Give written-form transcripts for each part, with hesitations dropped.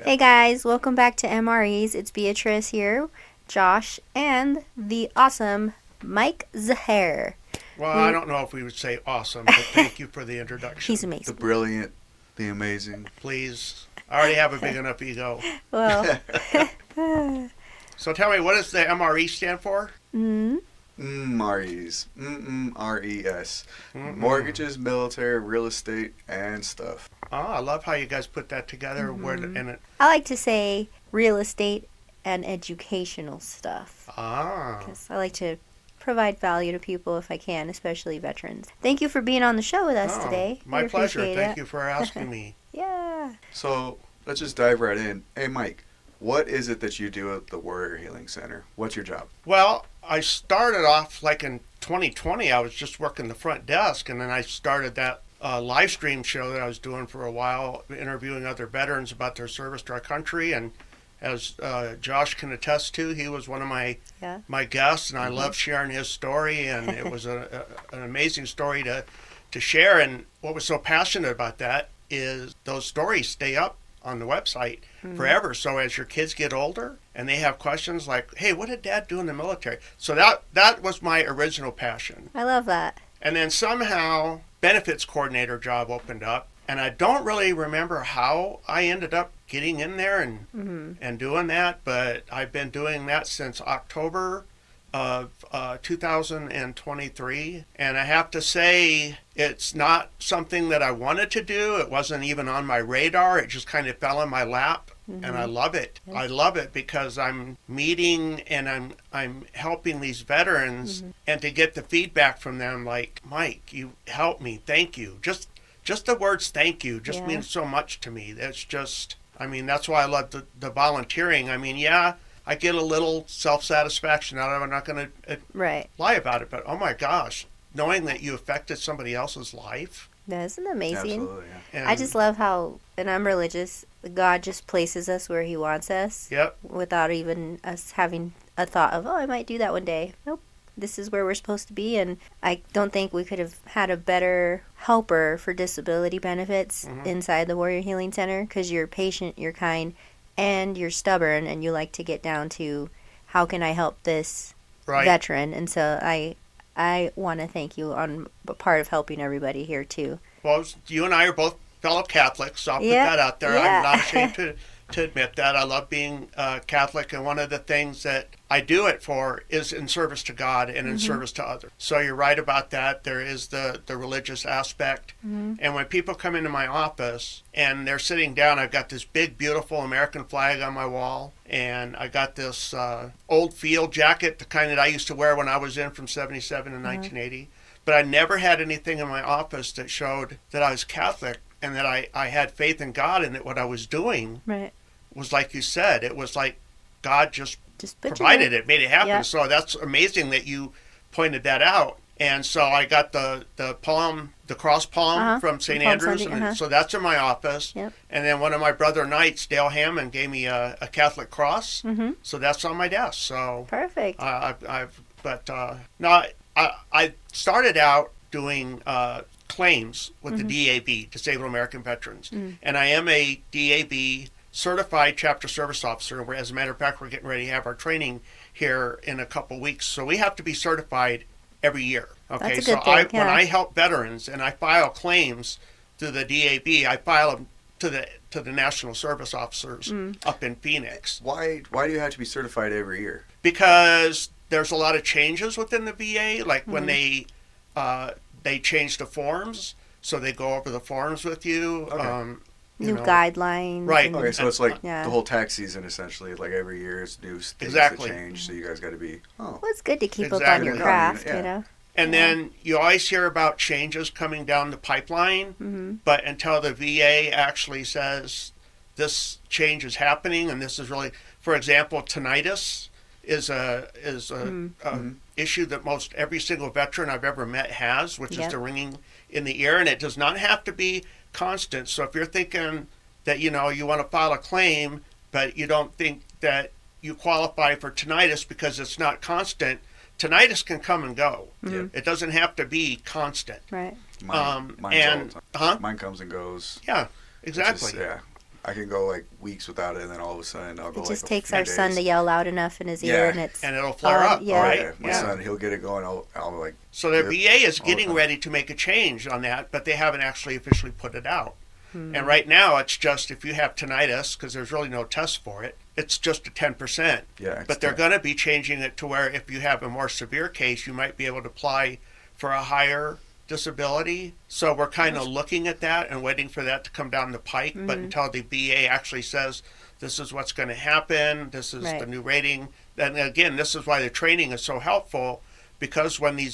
Hey guys, welcome back to M.M.R.E.S. It's Beatriz here, Josh, and the awesome Mike Zehr. Well, I don't know if we would say awesome, but thank you for the introduction. He's amazing. The brilliant, the amazing. Please. I already have a big enough ego. Well, So tell me, what does the MRE stand for? M.M.R.E.S. M.M.R.E.S. Mortgages, military, real estate, and stuff. Oh, I love how you guys put that together. I like to say real estate and educational stuff. Because I like to provide value to people if I can, especially veterans. Thank you for being on the show with us today. My pleasure. appreciate Thank it. you for asking me. Yeah. So let's just dive right in. Hey, Mike, what is it that you do at the Warrior Healing Center? What's your job? Well, I started off like in 2020. I was just working the front desk, and then I started that live stream show that I was doing for a while, interviewing other veterans about their service to our country. And as Josh can attest to, he was one of my guests, and I love sharing his story. And it was an amazing story to share. And what was so passionate about that is those stories stay up on the website forever. So as your kids get older and they have questions like, hey, what did Dad do in the military? So that was my original passion. I love that. And then somehow benefits coordinator job opened up, and I don't really remember how I ended up getting in there and doing that, but I've been doing that since October of 2023, and I have to say it's not something that I wanted to do. It wasn't even on my radar. It just kind of fell in my lap. And I love it. Yes. I love it because I'm meeting and I'm helping these veterans, and to get the feedback from them like, Mike, you helped me, thank you. Just the words thank you just means so much to me. That's just, I mean, that's why I love the volunteering. I mean, yeah, I get a little self-satisfaction out of it. I'm not going to lie about it, but oh my gosh, knowing that you affected somebody else's life. Isn't that amazing? Absolutely, yeah. I just love how, and I'm religious, God just places us where he wants us. Yep. Without even us having a thought of, oh, I might do that one day. Nope. This is where we're supposed to be. And I don't think we could have had a better helper for disability benefits inside the Warrior Healing Center, because you're patient, you're kind, and you're stubborn, and you like to get down to how can I help this veteran. And so I want to thank you on part of helping everybody here too. Well, you and I are both fellow Catholics, so I'll put that out there. Yeah. I'm not ashamed to admit that. I love being Catholic, and one of the things that I do it for is in service to God and in service to others. So you're right about that. There is the religious aspect. And when people come into my office and they're sitting down, I've got this big, beautiful American flag on my wall, and I got this old field jacket, the kind that I used to wear when I was in from 77 to 1980. But I never had anything in my office that showed that I was Catholic and that I had faith in God, and that what I was doing was like you said. It was like God just provided it, made it happen. Yeah. So that's amazing that you pointed that out. And so I got the palm, the cross palm from St. Andrews, and so that's in my office. Yep. And then one of my brother knights, Dale Hammond, gave me a Catholic cross, so that's on my desk. So perfect. I started out doing claims with the DAV, Disabled American Veterans, and I am a DAV certified chapter service officer. As a matter of fact, we're getting ready to have our training here in a couple weeks, so we have to be certified every year. Okay, that's a good thing. When I help veterans and I file claims through the DAV, I file them to the National Service Officers up in Phoenix. Why do you have to be certified every year? Because there's a lot of changes within the VA, like when they change the forms, so they go over the forms with you. Okay. New guidelines. Right. Okay, so it's like the whole tax season, essentially. Like every year, it's new things that change, so you guys got to be, Well, it's good to keep up on your craft, you know? And then you always hear about changes coming down the pipeline, but until the VA actually says this change is happening, and this is really, for example, tinnitus is a issue that most every single veteran I've ever met has, which is the ringing in the ear, and it does not have to be constant. So if you're thinking that you want to file a claim, but you don't think that you qualify for tinnitus because it's not constant, tinnitus can come and go. It doesn't have to be constant. Right. Mine comes and goes. Yeah, exactly. I can go like weeks without it, and then all of a sudden I'll go It like just a takes few our son days. to yell loud enough in his ear, Yeah. and it's And it'll flare up, yeah. right? My son, he'll get it going. I'll like. So the Yep. VA is All the getting time. ready to make a change on that, but they haven't actually officially put it out. Hmm. And right now, it's just if you have tinnitus, because there's really no test for it, it's just a 10%. Yeah. It's But they're 10. going to be changing it to where if you have a more severe case, you might be able to apply for a higher disability. So we're kind of looking at that and waiting for that to come down the pike. But until the VA actually says this is what's going to happen, this is the new rating, and again, this is why the training is so helpful, because when the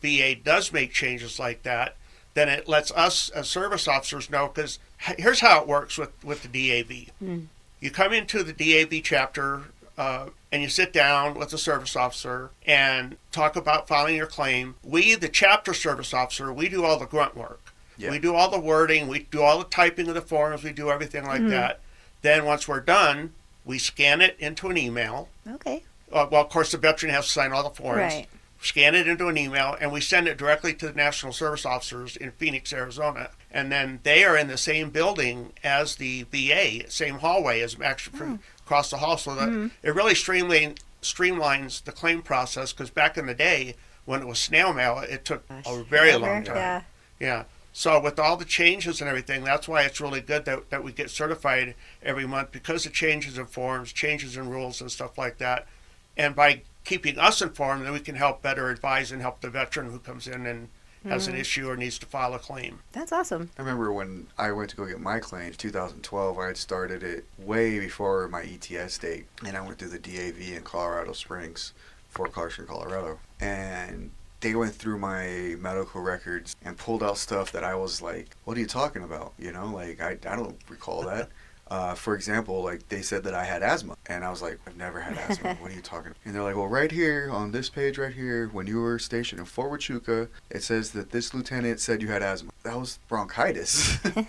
VA does make changes like that, then it lets us as service officers know, because here's how it works with the DAV. You come into the DAV chapter and you sit down with the service officer and talk about filing your claim. We, the chapter service officer, we do all the grunt work. Yeah. We do all the wording, we do all the typing of the forms, we do everything like that. Then once we're done, we scan it into an email. Okay. Well, of course, the veteran has to sign all the forms. Right. Scan it into an email, and we send it directly to the National Service Officers in Phoenix, Arizona. And then they are in the same building as the VA, same hallway as actually across the hall. So that it really streamlines the claim process, because back in the day, when it was snail mail, it took a very long time. Yeah. Yeah. So with all the changes and everything, that's why it's really good that we get certified every month, because of changes in forms, changes in rules and stuff like that. And by keeping us informed, then we can help better advise and help the veteran who comes in and has an issue or needs to file a claim. That's awesome. I remember when I went to go get my claims, 2012, I had started it way before my ETS date. And I went through the DAV in Colorado Springs, Fort Carson, Colorado. And they went through my medical records and pulled out stuff that I was like, what are you talking about? You know, like, I don't recall that. For example, like, they said that I had asthma. And I was like, I've never had asthma. What are you talking about? And they're like, well, right here on this page right here, when you were stationed in Fort Huachuca, it says that this lieutenant said you had asthma. That was bronchitis. It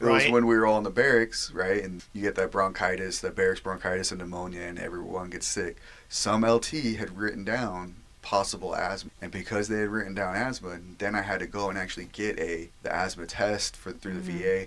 was when we were all in the barracks, right? And you get that bronchitis, that barracks bronchitis and pneumonia, and everyone gets sick. Some LT had written down possible asthma, and because they had written down asthma, then I had to go and actually get the asthma test through the VA.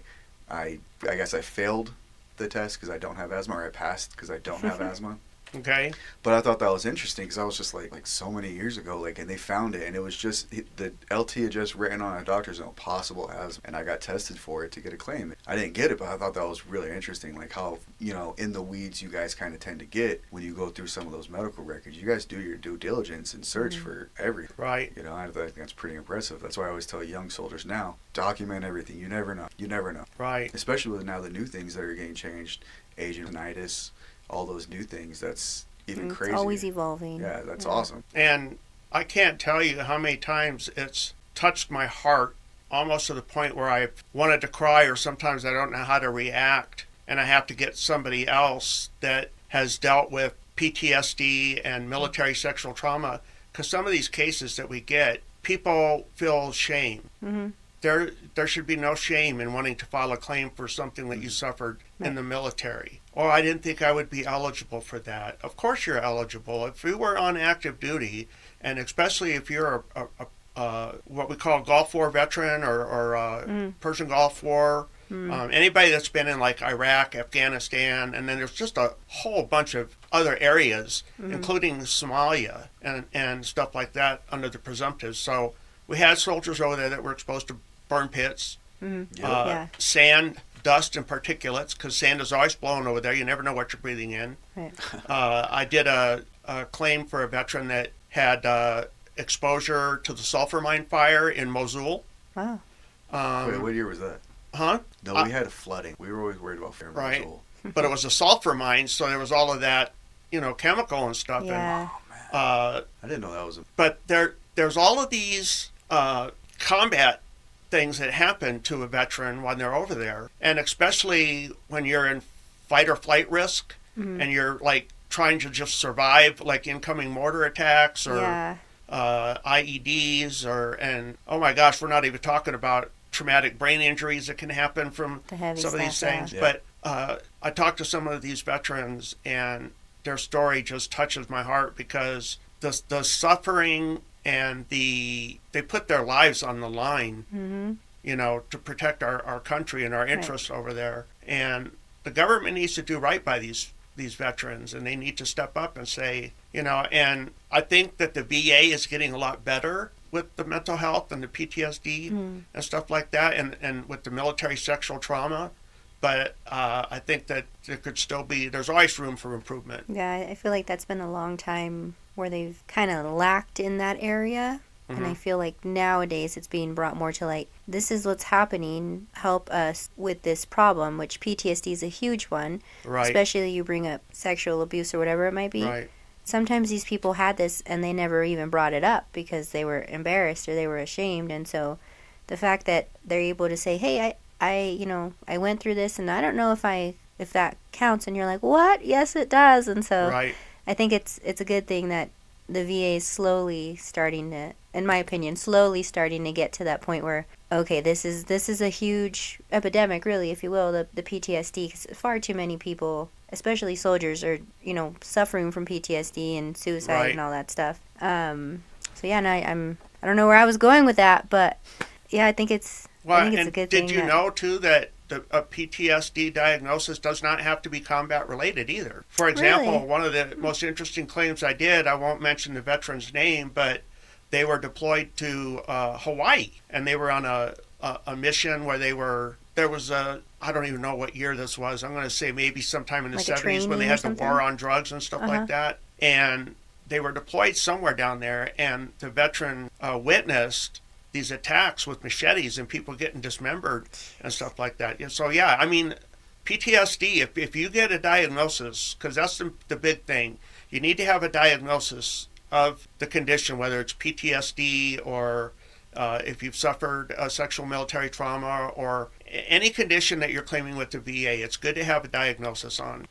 I guess I failed the test because I don't have asthma, or I passed because I don't have asthma. Okay. But I thought that was interesting, because I was just like so many years ago, like, and they found it, and it was just the LT had just written on a doctor's note possible asthma, and I got tested for it to get a claim. I didn't get it, but I thought that was really interesting, like how, you know, in the weeds you guys kind of tend to get when you go through some of those medical records. You guys do your due diligence and search for everything. Right. You know, I think that's pretty impressive. That's why I always tell young soldiers now, document everything. You never know. You never know. Right. Especially with now the new things that are getting changed, agent tinnitus, all those new things. That's even crazy. It's always evolving. Yeah, that's awesome. And I can't tell you how many times it's touched my heart, almost to the point where I wanted to cry, or sometimes I don't know how to react, and I have to get somebody else that has dealt with PTSD and military sexual trauma, because some of these cases that we get, people feel shame. There should be no shame in wanting to file a claim for something that you suffered in the military. Or I didn't think I would be eligible for that. Of course you're eligible. If you were on active duty, and especially if you're a what we call Gulf War veteran, or Persian Gulf War, anybody that's been in like Iraq, Afghanistan, and then there's just a whole bunch of other areas, including Somalia and stuff like that under the presumptives. So we had soldiers over there that were exposed to burn pits, sand, dust, and particulates, because sand is always blowing over there. You never know what you're breathing in. Right. I did a claim for a veteran that had exposure to the sulfur mine fire in Mosul. Wow. Wait, what year was that? Huh? No, we had a flooding. We were always worried about fire in Right. Mosul. But it was a sulfur mine, so there was all of that, you know, chemical and stuff. Yeah. I didn't know that was a... But there's all of these combat things that happen to a veteran when they're over there, and especially when you're in fight or flight risk, and you're like trying to just survive, like incoming mortar attacks or IEDs, and oh my gosh, we're not even talking about traumatic brain injuries that can happen from some of these things. Yeah. But I talked to some of these veterans, and their story just touches my heart, because the suffering and they put their lives on the line, you know, to protect our country and our interests over there. And the government needs to do right by these veterans, and they need to step up and say, and I think that the VA is getting a lot better with the mental health and the PTSD and stuff like that, and with the military sexual trauma. But I think that there's always room for improvement. Yeah, I feel like that's been a long time where they've kind of lacked in that area. And I feel like nowadays it's being brought more to like, this is what's happening, help us with this problem, which PTSD is a huge one. Right. Especially you bring up sexual abuse or whatever it might be. Right. Sometimes these people had this and they never even brought it up because they were embarrassed or they were ashamed. And so the fact that they're able to say, hey, I went through this and I don't know if that counts. And you're like, what? Yes, it does. And so Right. I think it's a good thing that the VA is slowly starting to, in my opinion, get to that point where, okay, this is a huge epidemic, really, if you will, the PTSD, because far too many people, especially soldiers, are, suffering from PTSD and suicide Right. and all that stuff. So yeah, and I don't know where I was going with that, but yeah, I think it's a good thing. Did you know, too, that a PTSD diagnosis does not have to be combat related either? For example, Really? one of the most interesting claims I did, I won't mention the veteran's name, but they were deployed to Hawaii, and they were on a mission where there was I don't even know what year this was. I'm going to say maybe sometime in the Like a 70s when they training or had the something? war on drugs and stuff like that. And they were deployed somewhere down there, and the veteran witnessed these attacks with machetes and people getting dismembered and stuff like that. And so, yeah, I mean, PTSD, if you get a diagnosis, because that's the big thing, you need to have a diagnosis of the condition, whether it's PTSD or if you've suffered sexual military trauma or any condition that you're claiming with the VA. It's good to have a diagnosis on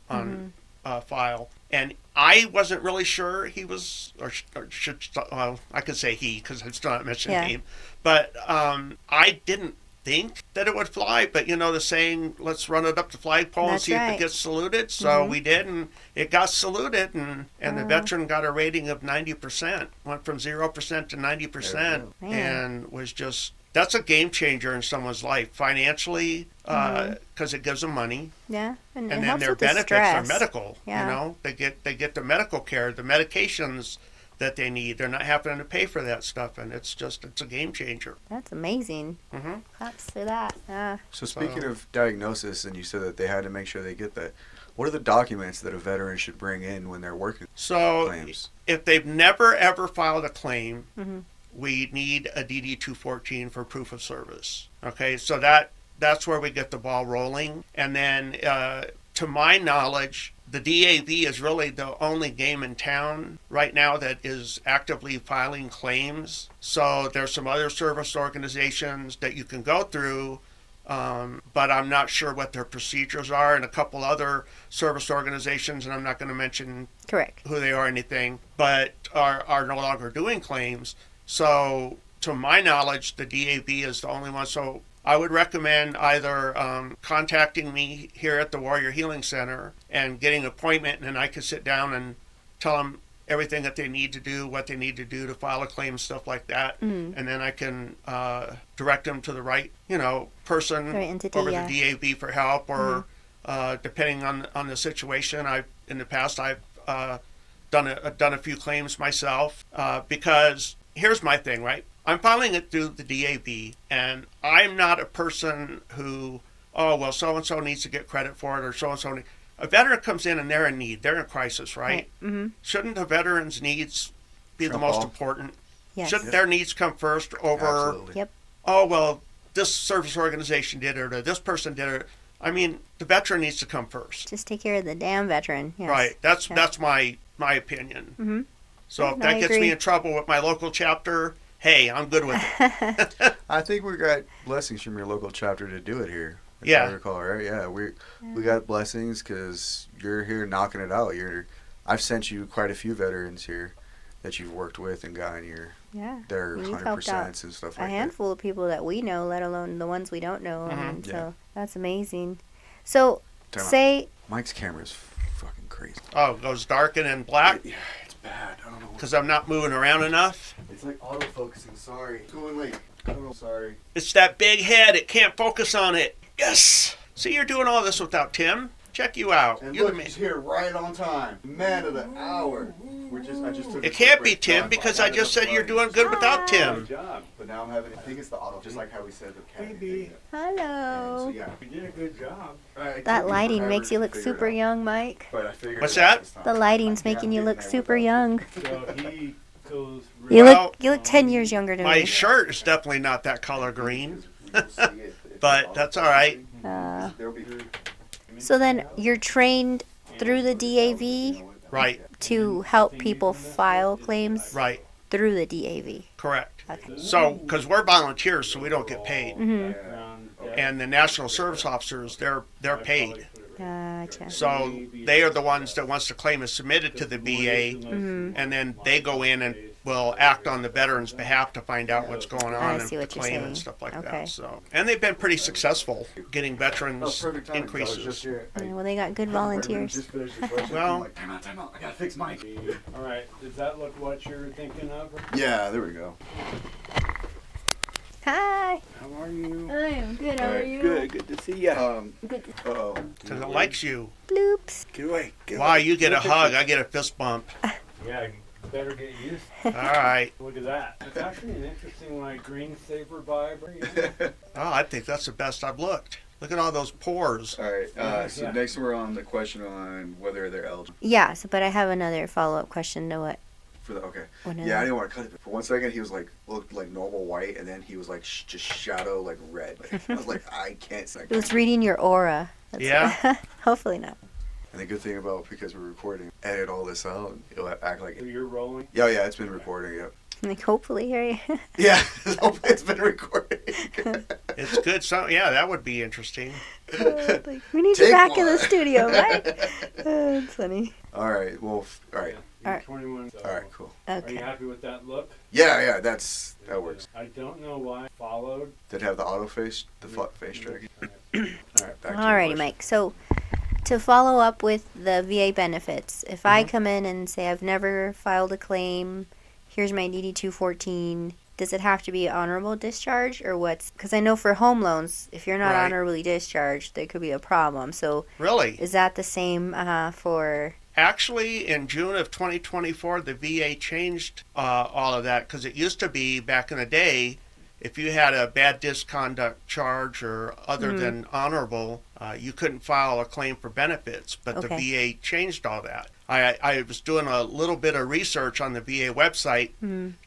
file. And I wasn't really sure he was, I could say he because I'm still not mentioning name, but I didn't think that it would fly. But the saying, let's run it up the flagpole and see if it gets saluted. So we did, and it got saluted, and the veteran got a rating of 90%, went from 0% to 90%, and was just, that's a game changer in someone's life financially, because it gives them money. Yeah, and then helps their with the benefits stress. are medical. Yeah. They get the medical care, the medications that they need. They're not having to pay for that stuff, and it's a game changer. That's amazing. Claps for that. So speaking of diagnosis, and you said that they had to make sure they get that, what are the documents that a veteran should bring in when they're working claims? If they've never ever filed a claim, we need a DD-214 for proof of service. Okay, so that's where we get the ball rolling. And then, to my knowledge, the DAV is really the only game in town right now that is actively filing claims. So there's some other service organizations that you can go through, but I'm not sure what their procedures are, and a couple other service organizations, and I'm not going to mention who they are or anything, but are no longer doing claims. So to my knowledge, the DAV is the only one. So I would recommend either contacting me here at the Warrior Healing Center and getting an appointment, and then I can sit down and tell them everything that they need to do, what they need to do to file a claim, stuff like that. And then I can direct them to the right, person entity, over the DAV for help, or depending on the situation. In the past I've done a few claims myself, because here's my thing, right? I'm filing it through the DAV, and I'm not a person who, so-and-so needs to get credit for it, or so-and-so. A veteran comes in and they're in need. They're in crisis, right? Shouldn't the veteran's needs be the most important? Yes. Shouldn't their needs come first over, this service organization did it, or this person did it? I mean, the veteran needs to come first. Just take care of the damn veteran. Yes. Right. That's my opinion. So if that gets me in trouble with my local chapter, hey, I'm good with it. I think we got blessings from your local chapter to do it here. If Yeah. I recall, right? Yeah, we got blessings because you're here knocking it out. I've sent you quite a few veterans here that you've worked with and gotten their 100% and stuff like that. A handful of people that we know, let alone the ones we don't know. And so that's amazing. So Mike's camera is fucking crazy. Oh, it goes dark and then black? Yeah, it's bad. I don't know. Because I'm not moving around enough? It's like autofocusing. Sorry. It's going late. I don't know. Sorry. It's that big head. It can't focus on it. Yes! See, you're doing all this without Tim. Check you out. And You're look, the man. he's here right on time. Man of the hour. I just took It a can't quick be break. Tim No, because got I just enough said you're lighting. doing good without Tim. Good job. But now I'm having, I think it's the auto, just like how we said the cat. Maybe. Hello. So, yeah. You did a good job. It That took me lighting forever makes you to look figure it super out. young, Mike. But I figured What's it out that? this time. The lighting's Yeah, making you I'm look getting super there young. So he goes. Well, You look 10 years younger than My me. shirt is definitely not that color green. You'll see it if But it's that's all all right. There'll be So then you're trained through the DAV Right, to help people file claims right, through the DAV. correct. Okay. So, because we're volunteers, so we don't get paid. Mm-hmm. And the National Service Officers, they're paid. Gotcha. So they are the ones that once the claim is submitted to the VA, Mm-hmm. and then they go in and will act on the veteran's behalf to find out what's going I on see and what the you're claim saying. and stuff like Okay. that. So, and they've been pretty successful getting veterans perfect timing, 'cause I was just increases. here. Yeah, well, they got good volunteers. Just finished the question. Well- I'm like, time out. I gotta fix Mike. All right. Does that look what you're thinking of? Yeah, there we go. Hi. How are you? I am good. How are you? Good to see you. Good. Uh-oh. Because it likes you. Bloops. Get away. Wow, you get a hug, I get a fist bump. Yeah, you better get used. All right. Look at that. It's actually an interesting, like, green saber vibe. Yeah. Oh, I think that's the best I've looked. Look at all those pores. All right. So Yeah. next we're on the question on whether they're eligible Yeah, so, but I have another follow-up question to what? for the. Okay. What is Yeah, I it? didn't want to cut it. For 1 second, he was like looked like normal white, and then he was like just shadow like red. Like, I was like, I can't. It was reading your aura. Yeah. Hopefully not. And the good thing about, because we're recording, edit all this out, and it'll act like So it. you're rolling. Yeah, it's been recording. Yeah. Like, hopefully, right? Yeah, it's been recording. It's good. So, yeah, that would be interesting. Like, we need you Take back in the one. studio, Mike. It's funny. All right. Well. All right. You're Alright. 21. So All right. Cool. Are you Okay. happy with that look? Yeah. That works. I don't know why I followed. Did it have the auto face, the face tracking? All right. Back to your Alrighty, question. Mike. So, to follow up with the VA benefits, if I Mm-hmm. come in and say I've never filed a claim, here's my DD-214, does it have to be honorable discharge or what's? Because I know for home loans, if you're not Right. honorably discharged, there could be a problem. So, Really? is that the same for? Actually, in June of 2024, the VA changed all of that because it used to be back in the day, if you had a bad misconduct charge or other Mm-hmm. than honorable, you couldn't file a claim for benefits. But Okay. the VA changed all that. I was doing a little bit of research on the VA website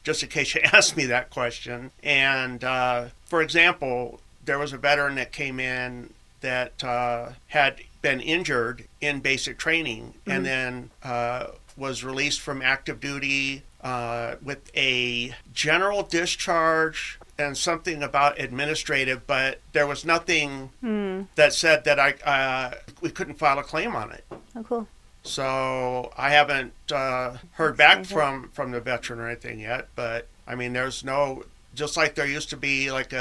just in case you asked me that question. And for example, there was a veteran that came in that had been injured in basic training and then was released from active duty with a general discharge and something about administrative, but there was nothing that said that we couldn't file a claim on it. Oh, cool. So I haven't heard back from the veteran or anything yet, but I mean, there's no, just like there used to be like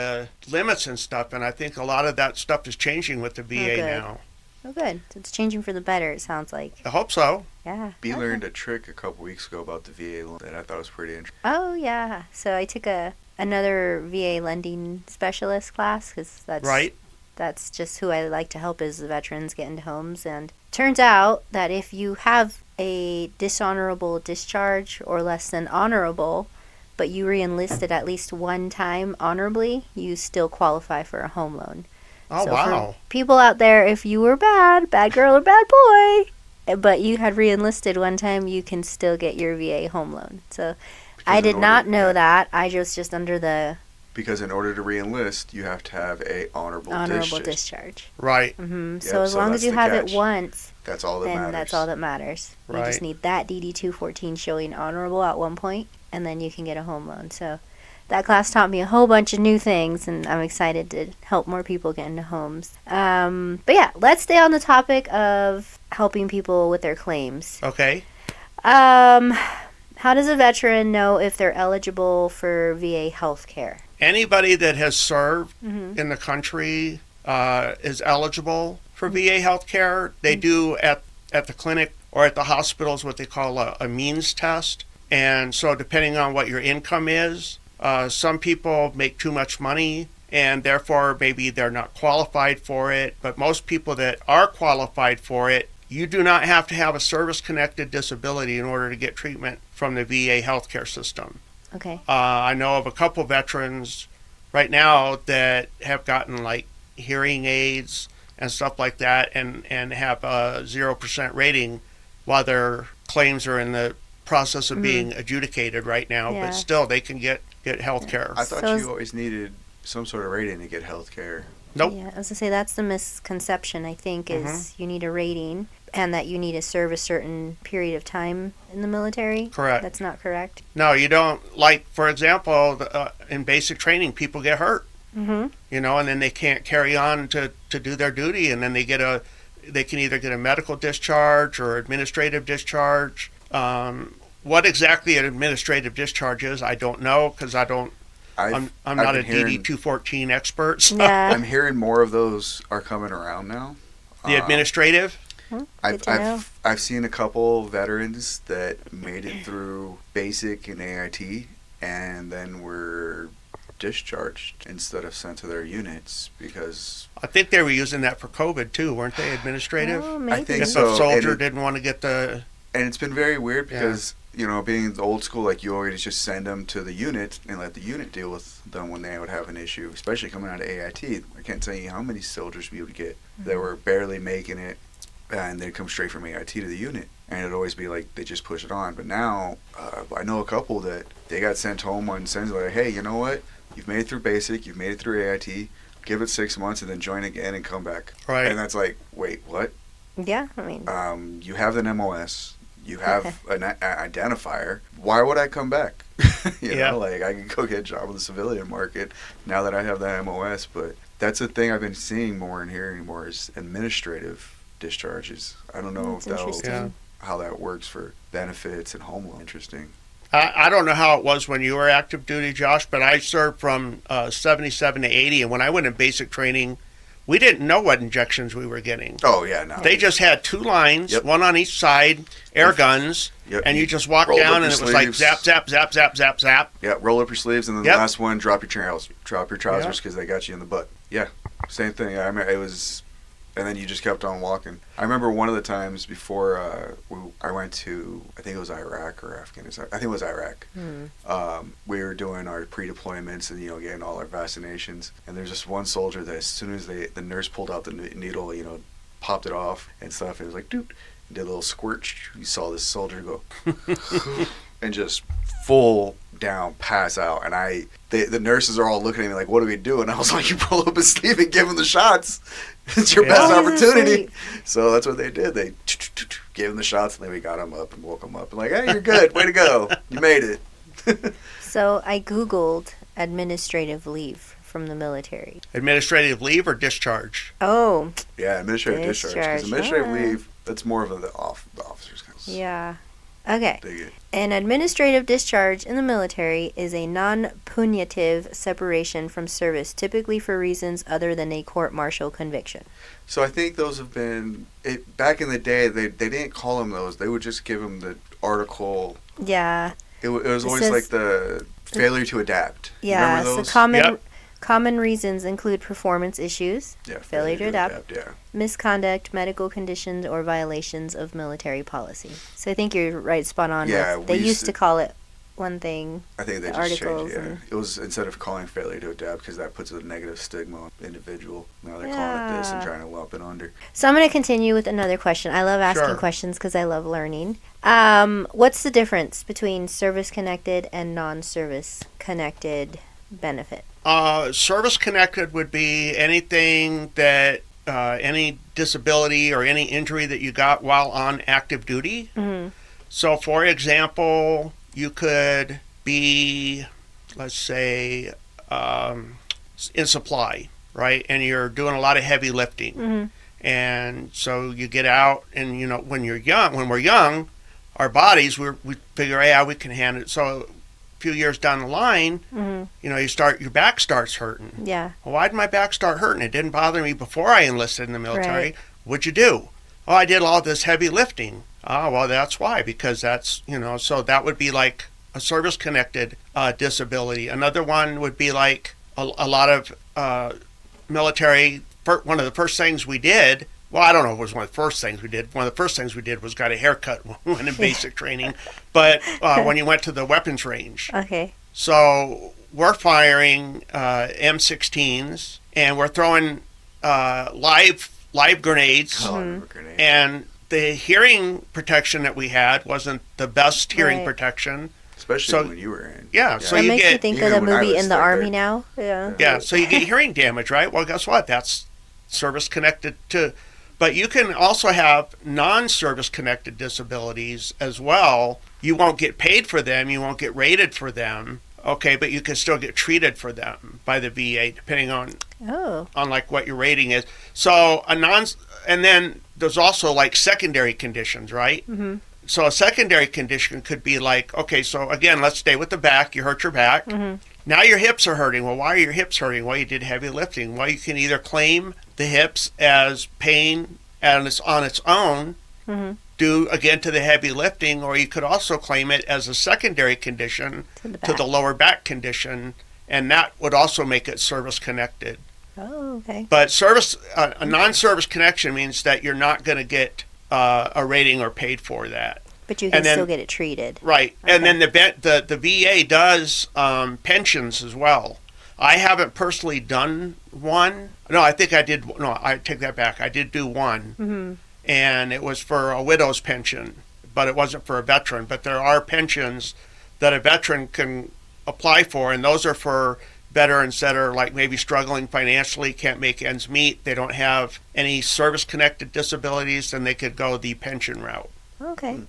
limits and stuff, and I think a lot of that stuff is changing with the VA good. now. Oh, good. So it's changing for the better, it sounds like. I hope so. Yeah. B Okay. learned a trick a couple weeks ago about the VA loan that I thought was pretty interesting. Oh, yeah. So I took another VA lending specialist class because that's just who I like to help is the veterans get into homes. And turns out that if you have a dishonorable discharge or less than honorable, but you re-enlisted at least one time honorably, you still qualify for a home loan. Oh, So wow. for people out there, if you were bad girl or bad boy, but you had re-enlisted one time, you can still get your VA home loan. So I in did not order- know yeah. that. I just under the Because in order to re-enlist, you have to have a honorable discharge. discharge. Right. Yep, So as so long that's as you the have catch. it once, That's all that then matters. that's all that matters. You Right. just need that DD-214 showing honorable at one point, and then you can get a home loan. So that class taught me a whole bunch of new things, and I'm excited to help more people get into homes. But yeah, let's stay on the topic of helping people with their claims. Okay. How does a veteran know if they're eligible for VA health care? Anybody that has served in the country is eligible for VA health care. They do at the clinic or at the hospitals what they call a means test. And so depending on what your income is, some people make too much money and therefore maybe they're not qualified for it. But most people that are qualified for it, you do not have to have a service-connected disability in order to get treatment from the VA healthcare system. Okay. I know of a couple veterans right now that have gotten like hearing aids and stuff like that, and have a 0% rating while their claims are in the process of being adjudicated right now. Yeah. But still, they can get health care. I thought So- you always needed some sort of rating to get health care. Nope. Yeah, I was gonna say that's the misconception. I think is you need a rating and that you need to serve a certain period of time in the military. Correct. That's not correct. No, you don't. Like, for example, in basic training, people get hurt, Mm-hmm. and then they can't carry on to do their duty, and then they can either get a medical discharge or administrative discharge. What exactly an administrative discharge is, I don't know, because I'm not a DD 214 expert. So. Yeah. I'm hearing more of those are coming around now. The administrative? I've Good to know. I've seen a couple veterans that made it through basic and AIT and then were discharged instead of sent to their units because I think they were using that for COVID too, weren't they? Administrative? Oh, maybe. I think If so. a soldier and didn't want to get the. And it's been very weird because, being the old school, like you always just send them to the unit and let the unit deal with them when they would have an issue, especially coming out of AIT. I can't tell you how many soldiers we would get that were barely making it and they'd come straight from AIT to the unit. And it'd always be like they just push it on. But now I know a couple that they got sent home on sends like, hey, you know what? You've made it through basic, you've made it through AIT, give it 6 months and then join again and come back. Right. And that's like, wait, what? Yeah, I mean, You have an M.M.R.E.S. You have an identifier. Why would I come back? Like I can go get a job in the civilian market now that I have that M.M.R.E.S. But that's the thing I've been seeing more and hearing more is administrative discharges. I don't know That's if interesting. how that works for benefits and home law. Interesting. I don't know how it was when you were active duty, Josh, but I served from 77 to 80, and when I went in basic training, we didn't know what injections we were getting. Oh yeah, no. They just had 2 lines, Yep. one on each side, air guns, Yep. and you just walked Rolled down up and your it was like sleeves. zap, zap, zap, zap, zap, zap. Yeah, roll up your sleeves and then Yep. the last one, drop your trousers Yep. because they got you in the butt. Yeah, same thing. I mean, it was, and then you just kept on walking. I remember one of the times before I went to, I think it was Iraq or Afghanistan. I think it was Iraq. We were doing our pre-deployments and getting all our vaccinations. And there's just one soldier that as soon as the nurse pulled out the needle, popped it off and stuff. It was like, dude, did a little squirt. You saw this soldier go and just full down pass out. And the nurses are all looking at me like, what do we do? And I was like, you pull up his sleeve and give him the shots. It's your best Oh, he's opportunity. asleep. So that's what they did. They gave him the shots and then we got him up and woke him up. And like, hey, you're good. Way to go. You made it. So I Googled administrative leave from the military. Administrative leave or discharge? Oh, Yeah, administrative discharge. Because Discharge, administrative huh. leave, that's more of the officers. yeah. Okay. Dig it. An administrative discharge in the military is a non-punitive separation from service, typically for reasons other than a court-martial conviction. So I think those have been back in the day. They didn't call them those. They would just give them the article. Yeah. It was It always says- like the failure to adapt. Yeah. Remember So those? common reasons include performance issues, Yeah, failure to adapt, Yeah. misconduct, medical conditions, or violations of military policy. So I think you're right, spot on. Yeah, with, they we used used to call it one thing. I think they The just changed articles it. Yeah. and- It was instead of calling failure to adapt because that puts a negative stigma on the individual. Now they're calling it this and Yeah. trying to lump it under. So I'm going to continue with another question. I love asking Sure. questions because I love learning. What's the difference between service-connected and non-service-connected benefit? Service-connected would be anything that, any disability or any injury that you got while on active duty. Mm-hmm. So, for example, you could be, let's say, in supply, right? And you're doing a lot of heavy lifting. Mm-hmm. And so you get out and, when we're young, our bodies, we figure, yeah, we can handle it. So a few years down the line, Mm-hmm. your back starts hurting. Yeah. Well, why did my back start hurting? It didn't bother me before I enlisted in the military. Right. What'd you do? Oh, I did all this heavy lifting. Oh, well, that's why, because that's, so that would be like a service-connected disability. Another one would be like a lot of military. One of the first things we did. Well, I don't know if it was one of the first things we did. One of the first things we did was got a haircut when in basic training. But when you went to the weapons range. Okay. So we're firing M16s, and we're throwing live grenades. Grenade. And the hearing protection that we had wasn't the best hearing Right. protection. Especially when you were in. Yeah, so That you makes get me think of even the when I movie was In the there, Army Now. Yeah. Yeah, so you get hearing damage, right? Well, guess what? That's service connected to. But you can also have non-service connected disabilities as well. You won't get paid for them. You won't get rated for them. Okay, but you can still get treated for them by the VA, depending on Oh. like what your rating is. So and then there's also like secondary conditions, right? Mm-hmm. So a secondary condition could be like, okay, so again, let's stay with the back. You hurt your back. Mm-hmm. Now your hips are hurting. Well, why are your hips hurting? Well, you did heavy lifting. Well, you can either claim the hips as pain and it's on its own, due again to the heavy lifting, or you could also claim it as a secondary condition to the lower back condition, and that would also make it service connected. Oh, okay. But a non-service connection means that you're not going to get a rating or paid for that. But you can And then- still get it treated. Right, Okay. and then the VA does pensions as well. I haven't personally done one. No, I think I did. No, I take that back. I did do one, and it was for a widow's pension, but it wasn't for a veteran. But there are pensions that a veteran can apply for, and those are for veterans that are like maybe struggling financially, can't make ends meet, they don't have any service-connected disabilities, then they could go the pension route. Okay.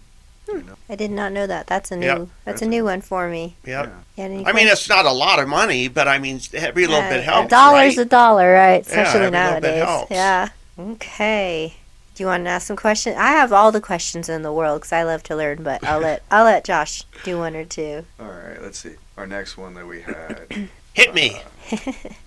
You know? I did not know that. That's a new. Yep. That's a new one for me. Yep. You had any I mean, it's not a lot of money, but I mean, every little bit helps. A dollar's right? a dollar, right? Especially every little bit nowadays. helps. Yeah. Okay. Do you want to ask some questions? I have all the questions in the world because I love to learn, but I'll let Josh do one or two. All right, let's see. Our next one that we had. Hit me.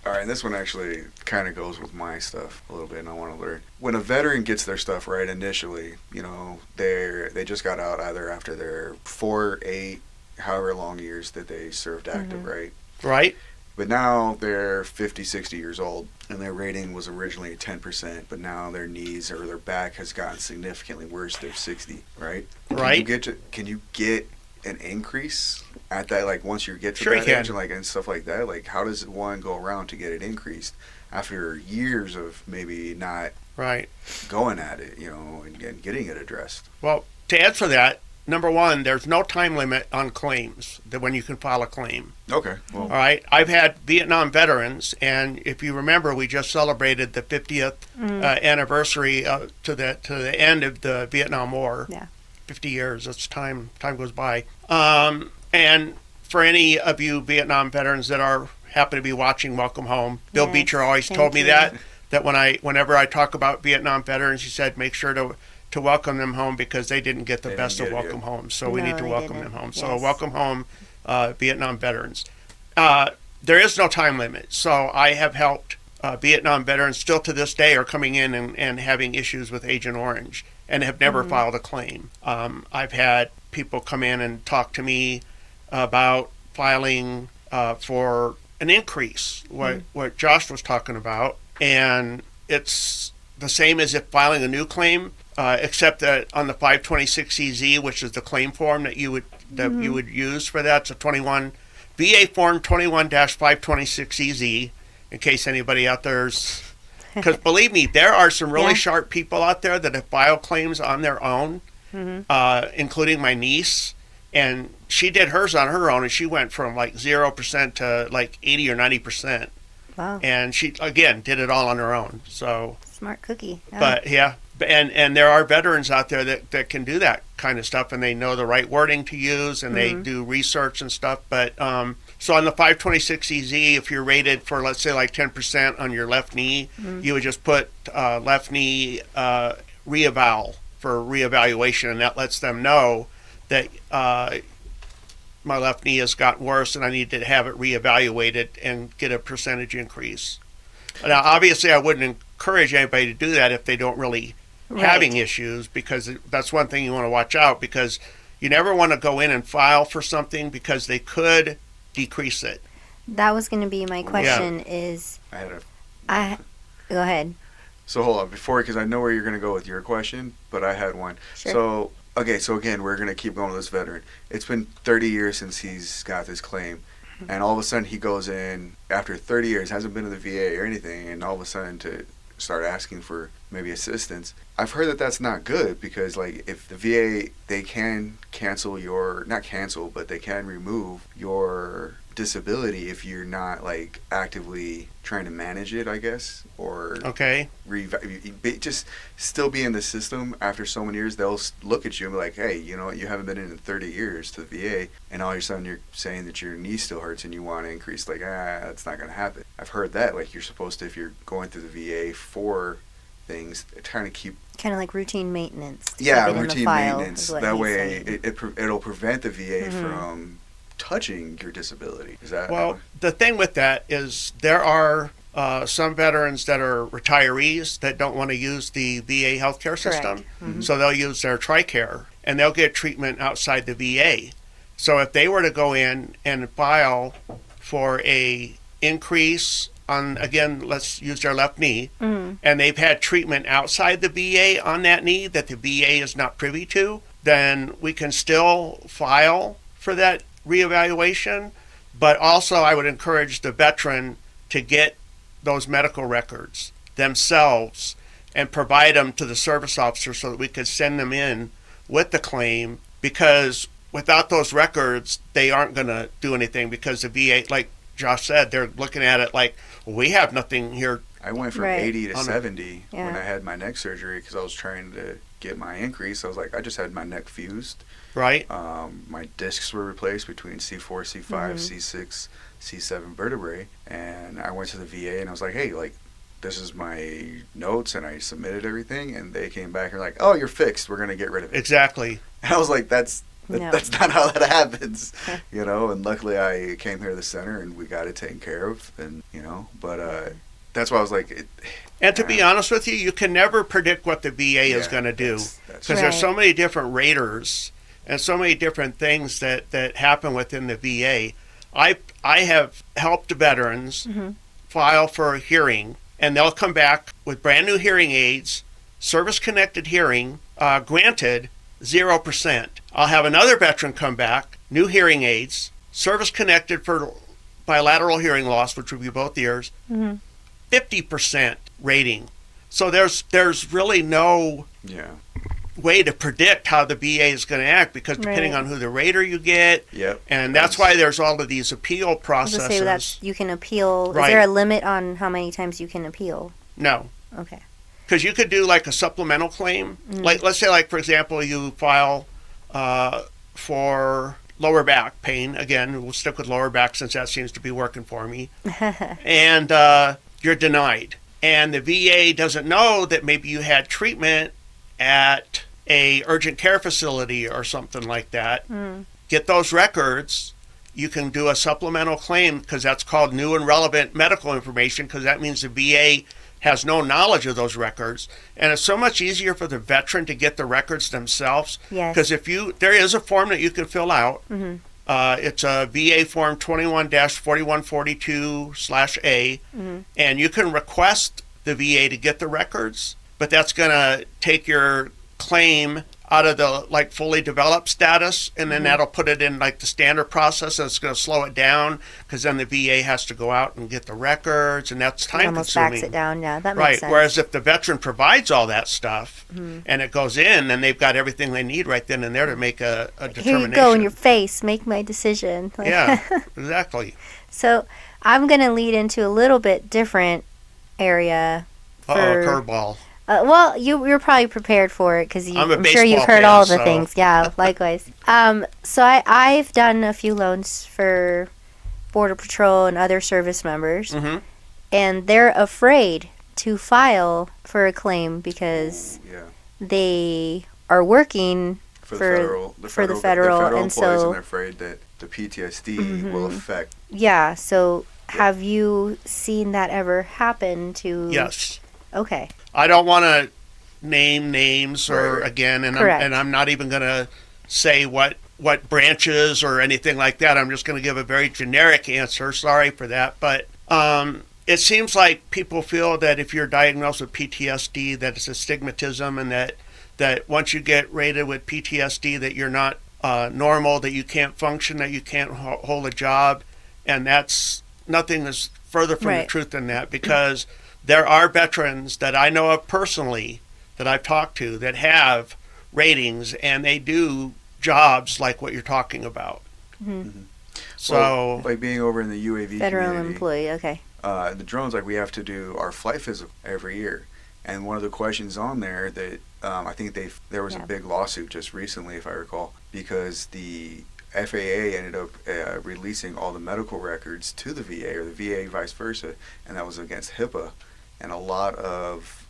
All right, and this one actually kind of goes with my stuff a little bit, and I want to learn. When a veteran gets their stuff right initially, you know, they just got out either after their 4, 8, however long years that they served active, right? Right. But now they're 50, 60 years old, and their rating was originally 10%, but now their knees or their back has gotten significantly worse. They're 60, right? Right. Can you get an increase at that, like once you get to Sure that you can. age and stuff like that? Like, how does one go around to get it increased after years of maybe not Right. going at it, you know, and getting it addressed? Well, to answer that, number one, there's no time limit on claims that when you can file a claim. Okay. Well, All right. I've had Vietnam veterans, and if you remember, we just celebrated the 50th anniversary to the end of the Vietnam War. Yeah. 50 years. It's time goes by. And for any of you Vietnam veterans that happen to be watching, welcome home. Bill Yes, Beecher always thank told me you. that whenever I talk about Vietnam veterans, he said make sure to welcome them home because they didn't get the They best didn't of get it welcome yet. homes. So we No, need to they welcome didn't. them home. So Yes. welcome home, Vietnam veterans. There is no time limit. So I have helped Vietnam veterans still to this day are coming in and having issues with Agent Orange and have never filed a claim. I've had people come in and talk to me about filing for an increase, what Josh was talking about, and it's the same as if filing a new claim, except that on the 526EZ, which is the claim form that you would use for that, it's a VA form 21-526EZ, in case anybody out there's, because believe me, there are some really Yeah. sharp people out there that have filed claims on their own, including my niece, and she did hers on her own, and she went from like 0% to like 80 or 90%, Wow. and she again did it all on her own. So, Smart cookie. Yeah. but yeah, and there are veterans out there that can do that kind of stuff, and they know the right wording to use, and they do research and stuff. But so on the 526EZ, if you're rated for, let's say, like 10% on your left knee, you would just put left knee reeval for reevaluation, and that lets them know that my left knee has gotten worse and I need to have it reevaluated and get a percentage increase. Now, obviously, I wouldn't encourage anybody to do that if they don't really having issues, because that's one thing you want to watch out, because you never want to go in and file for something because they could decrease it. That was going to be my question. Is I had a. I go ahead. So hold on before, because I know where you're gonna go with your question, but I had one. Sure. So okay, so again, we're gonna keep going with this veteran. It's been 30 years since he's got this claim, and all of a sudden he goes in after 30 years, hasn't been to the VA or anything, and all of a sudden to start asking for maybe assistance. I've heard that that's not good, because like if the VA, they can cancel your, not cancel, but they can remove your disability if you're not like actively trying to manage it, I guess, or Okay. just still be in the system after so many years. They'll look at you and be like, hey, you know what, you haven't been in 30 years to the VA, and all of a sudden you're saying that your knee still hurts and you want to increase, like, that's not going to happen. I've heard that, like, you're supposed to, if you're going through the VA for things, trying to keep Kind of like routine maintenance. to yeah, keep it in the routine file, maintenance. is what That he's way, saying. it'll prevent the VA from touching your disability. Is that Well, the thing with that is there are some veterans that are retirees that don't want to use the VA healthcare system. So they'll use their TRICARE, and they'll get treatment outside the VA. So if they were to go in and file for a increase on, again, let's use their left knee, and they've had treatment outside the VA on that knee that the VA is not privy to, then we can still file for that reevaluation. But also I would encourage the veteran to get those medical records themselves and provide them to the service officer so that we could send them in with the claim, because without those records, they aren't going to do anything, because the VA, like Josh said, they're looking at it like, well, we have nothing here. I went from Right. 80 to On a- 70 when Yeah. I had my neck surgery, because I was trying to get my increase. I was like, I just had my neck fused. Right? My discs were replaced between C4, C5, C6, C7 vertebrae, and I went to the VA and I was like, hey, like, this is my notes, and I submitted everything, and they came back and were like, oh, you're fixed, we're going to get rid of it. Exactly. And I was like, that's No. that's not how that happens, you know. And luckily I came here to the center and we got it taken care of, and you know, but that's why I was like, And to be honest with you, you can never predict what the VA is going to do, that's because there's so Right. many different raters and so many different things that happen within the VA. I have helped veterans file for a hearing, and they'll come back with brand new hearing aids, service-connected hearing, granted 0%. I'll have another veteran come back, new hearing aids, service-connected for bilateral hearing loss, which would be both ears, 50% rating. So there's really no yeah, way to predict how the VA is going to act, because depending Right. on who the rater you get, yep. and that's why there's all of these appeal I was gonna say processes. you can appeal. Right. Is there a limit on how many times you can appeal? No, Okay. because you could do like a supplemental claim. Like, let's say, like, for example, you file for lower back pain. Again, we'll stick with lower back since that seems to be working for me. And you're denied. And the VA doesn't know that maybe you had treatment at a urgent care facility or something like that. Get those records. You can do a supplemental claim, because that's called new and relevant medical information, because that means the VA has no knowledge of those records. And it's so much easier for the veteran to get the records themselves. Yes. Because there is a form that you can fill out. It's a VA form 21-4142/A, and you can request the VA to get the records, but that's going to take your claim out of the like fully developed status, and then that'll put it in like the standard process, and it's going to slow it down, because then the VA has to go out and get the records, and that's It time almost consuming. backs it down. Yeah, that Right. makes sense. Whereas if the veteran provides all that stuff and it goes in, then they've got everything they need right then and there to make a determination. Here you go in your face. Make my decision. Like- Yeah, exactly. So I'm gonna lead into a little bit different area. Curveball. Well, you're probably prepared for it, because I'm a I'm sure you've baseball heard fan, all the so- things. Yeah, likewise. So I've done a few loans for Border Patrol and other service members, and they're afraid to file for a claim because yeah. they are working For for the federal, federal and employees, so and they're afraid that the PTSD will affect. yeah. So have you seen that ever happen to? Yes. Okay. I don't want to name names or Right. again, and Correct. I'm not even going to say what what branches or anything like that. I'm just going to give a very generic answer. Sorry for that. But it seems like people feel that if you're diagnosed with PTSD, that it's a stigmatism, and that once you get rated with PTSD, that you're not normal, that you can't function, that you can't hold a job. And that's nothing is further from the truth than that, because there are veterans that I know of personally that I've talked to that have ratings, and they do jobs like what you're talking about. Mm-hmm. So, well, like being over in the UAV federal community, employee, okay. The drones, like we have to do our flight physical every year, and one of the questions on there that I think there was a big lawsuit just recently, if I recall, because the FAA ended up releasing all the medical records to the VA, or the VA vice versa, and that was against HIPAA, and a lot of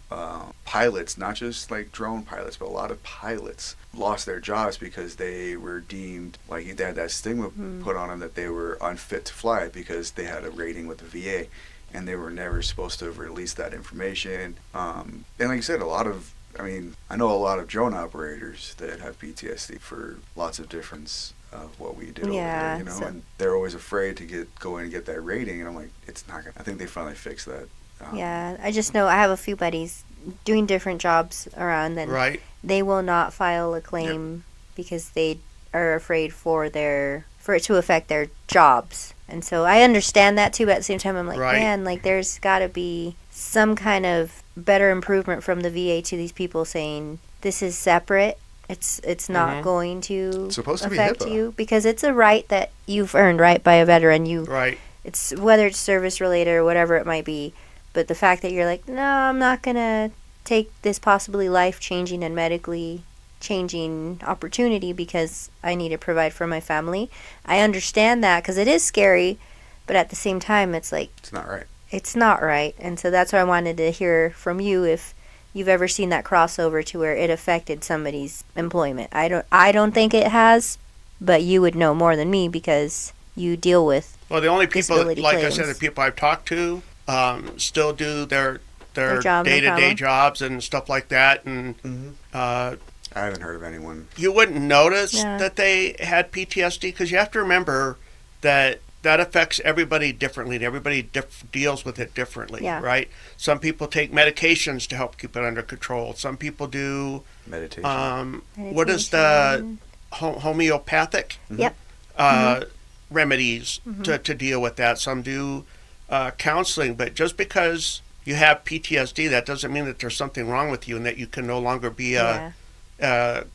pilots, not just like drone pilots, but a lot of pilots lost their jobs because they were deemed, like they had that stigma put on them that they were unfit to fly because they had a rating with the VA, and they were never supposed to have released that information. And like you said, I know a lot of drone operators that have PTSD for lots of difference of what we did over there, and they're always afraid to go in and get that rating, and I'm like, it's not gonna. I think they finally fixed that. I just know I have a few buddies doing different jobs around, and they will not file a claim because they are afraid for it to affect their jobs. And so I understand that too, but at the same time I'm like, man, like there's got to be some kind of better improvement from the VA to these people saying this is separate. It's not going to affect you, because it's a right that you've earned, right, by a veteran. It's whether it's service related or whatever it might be. But the fact that you're like, no, I'm not going to take this possibly life-changing and medically changing opportunity because I need to provide for my family. I understand that because it is scary, but at the same time, it's like... It's not right. It's not right. And so that's why I wanted to hear from you if you've ever seen that crossover to where it affected somebody's employment. I don't think it has, but you would know more than me because you deal with the only people, like claims. I said, the people I've talked to still do their job, day-to-day jobs and stuff like that, and I haven't heard of anyone. You wouldn't notice that they had PTSD, because you have to remember that affects everybody differently, and everybody deals with it differently, right? Some people take medications to help keep it under control. Some people do meditation. What is the homeopathic remedies to deal with that? Some do counseling, but just because you have PTSD, that doesn't mean that there's something wrong with you and that you can no longer be a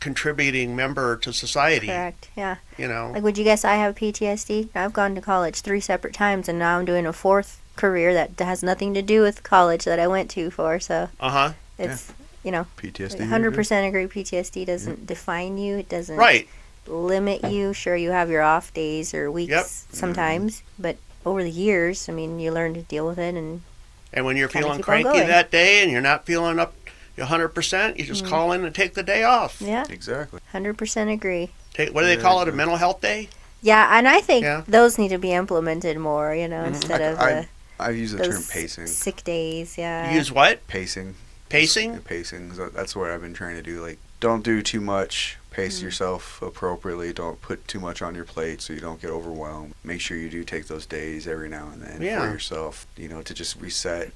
contributing member to society. Correct, yeah. Like, would you guess I have PTSD? I've gone to college 3 separate times, and now I'm doing a 4th career that has nothing to do with college that I went to for, so it's, PTSD. 100% agree PTSD doesn't define you. It doesn't limit you. Sure, you have your off days or weeks sometimes, but over the years, I mean, you learn to deal with it, and when you're feeling cranky that day and you're not feeling up 100%, you just call in and take the day off. Yeah, exactly. 100% agree. What do they call it? A mental health day? Yeah, and I think those need to be implemented more. Instead of I use the term pacing. Sick days. Yeah. You use what? Pacing. Pacing. Pacing. That's what I've been trying to do. Like, don't do too much. Pace yourself appropriately. Don't put too much on your plate so you don't get overwhelmed. Make sure you do take those days every now and then for yourself, to just reset.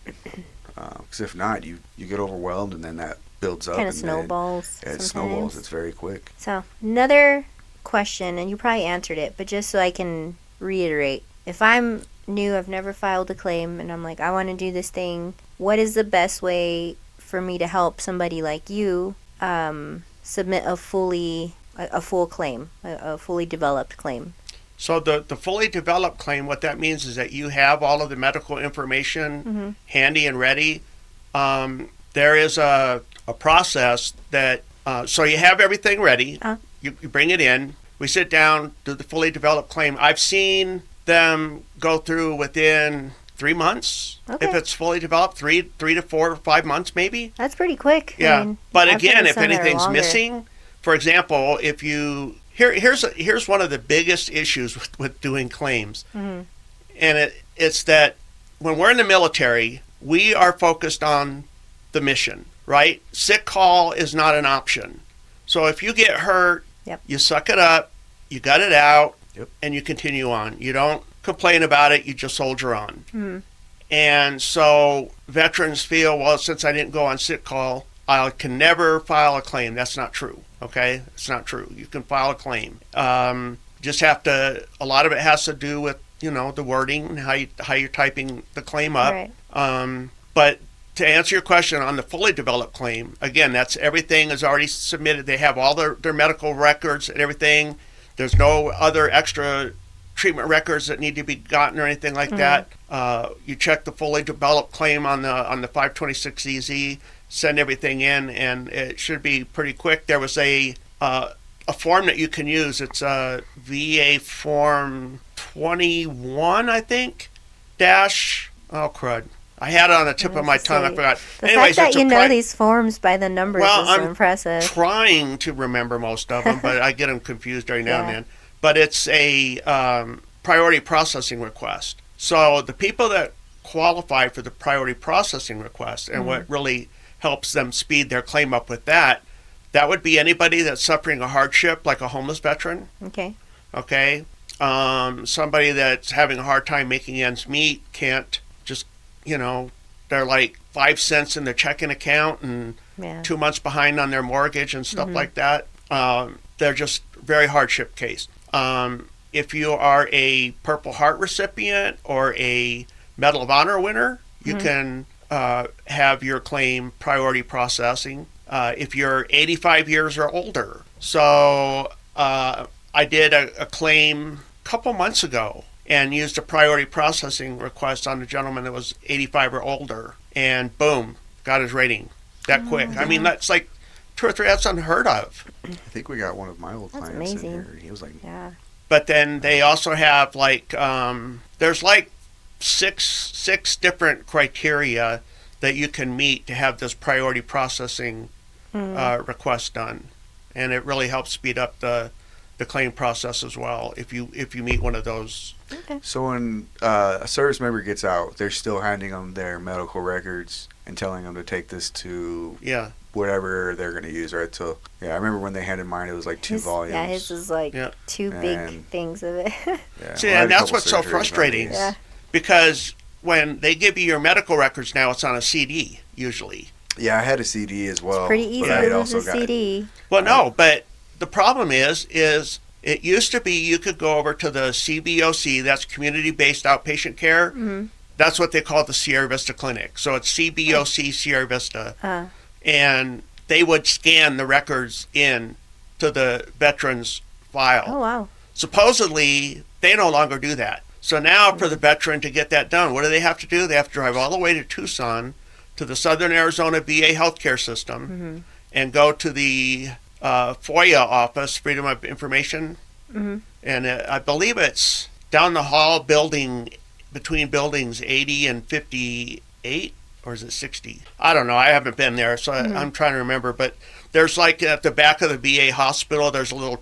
Because if not, you get overwhelmed, and then that builds up. Kind of snowballs. It snowballs. It's very quick. So, another question, and you probably answered it, but just so I can reiterate. If I'm new, I've never filed a claim, and I'm like, I want to do this thing, what is the best way for me to help somebody like you submit a full claim, a fully developed claim? So the fully developed claim, what that means is that you have all of the medical information handy and ready. There is a process that, so you have everything ready. You bring it in. We sit down, do the fully developed claim. I've seen them go through within 3 months. Okay. If it's fully developed, 3 to 4 or 5 months maybe. That's pretty quick. Yeah, I mean, but again, if anything's missing, for example, if you here's one of the biggest issues with doing claims, and it's that when we're in the military, we are focused on the mission, right? Sick call is not an option. So if you get hurt, you suck it up, you gut it out, Yep. and you continue on. You don't complain about it, you just soldier on. Mm-hmm. And so veterans feel, well, since I didn't go on sick call, I can never file a claim. That's not true, okay? It's not true. You can file a claim. Just have to, a lot of it has to do with, the wording and how you're typing the claim up. Right. But to answer your question on the fully developed claim, again, that's everything is already submitted. They have all their medical records and everything. There's no other extra treatment records that need to be gotten or anything like that. You check the fully developed claim on the 526EZ, send everything in, and it should be pretty quick. There was a form that you can use. It's a VA form 21, I think. Oh crud! I had it on the tip of my tongue. I forgot. The fact that you know these forms by the numbers is impressive. Trying to remember most of them, but I get them confused every now and then. But it's a priority processing request. So the people that qualify for the priority processing request, and what really helps them speed their claim up with that would be anybody that's suffering a hardship, like a homeless veteran. Okay. Somebody that's having a hard time making ends meet, can't just, they're like 5 cents in their checking account and 2 months behind on their mortgage and stuff like that. They're just very hardship case. If you are a Purple Heart recipient or a Medal of Honor winner, you can have your claim priority processing. If you're 85 years or older. So I did a claim a couple months ago and used a priority processing request on a gentleman that was 85 or older, and boom, got his rating that quick. I mean, that's like 2 or 3. That's unheard of. I think we got one of my old clients amazing. in here. He was like, But then they also have like there's like six different criteria that you can meet to have this priority processing request done, and it really helps speed up the claim process as well if you meet one of those. So when a service member gets out, they're still handing them their medical records and telling them to take this to whatever they're going to use, right? So I remember when they handed mine, it was like 2 volumes. Yeah, his is like 2 big things of it. See, and that's what's so frustrating. Because when they give you your medical records now, it's on a CD usually. Yeah, I had a CD as well. It's pretty easy to lose a CD. Well, no, but the problem is it used to be you could go over to the CBOC, that's community-based outpatient care. That's what they call the Sierra Vista Clinic. So it's CBOC Sierra Vista. And they would scan the records in to the veteran's file. Oh, wow. Supposedly, they no longer do that. So now for the veteran to get that done, what do they have to do? They have to drive all the way to Tucson to the Southern Arizona VA healthcare system and go to the FOIA office, Freedom of Information. And I believe it's down the hall building, between buildings 80 and 58, or is it 60? I don't know. I haven't been there, so I'm trying to remember. But there's like at the back of the VA hospital, there's a little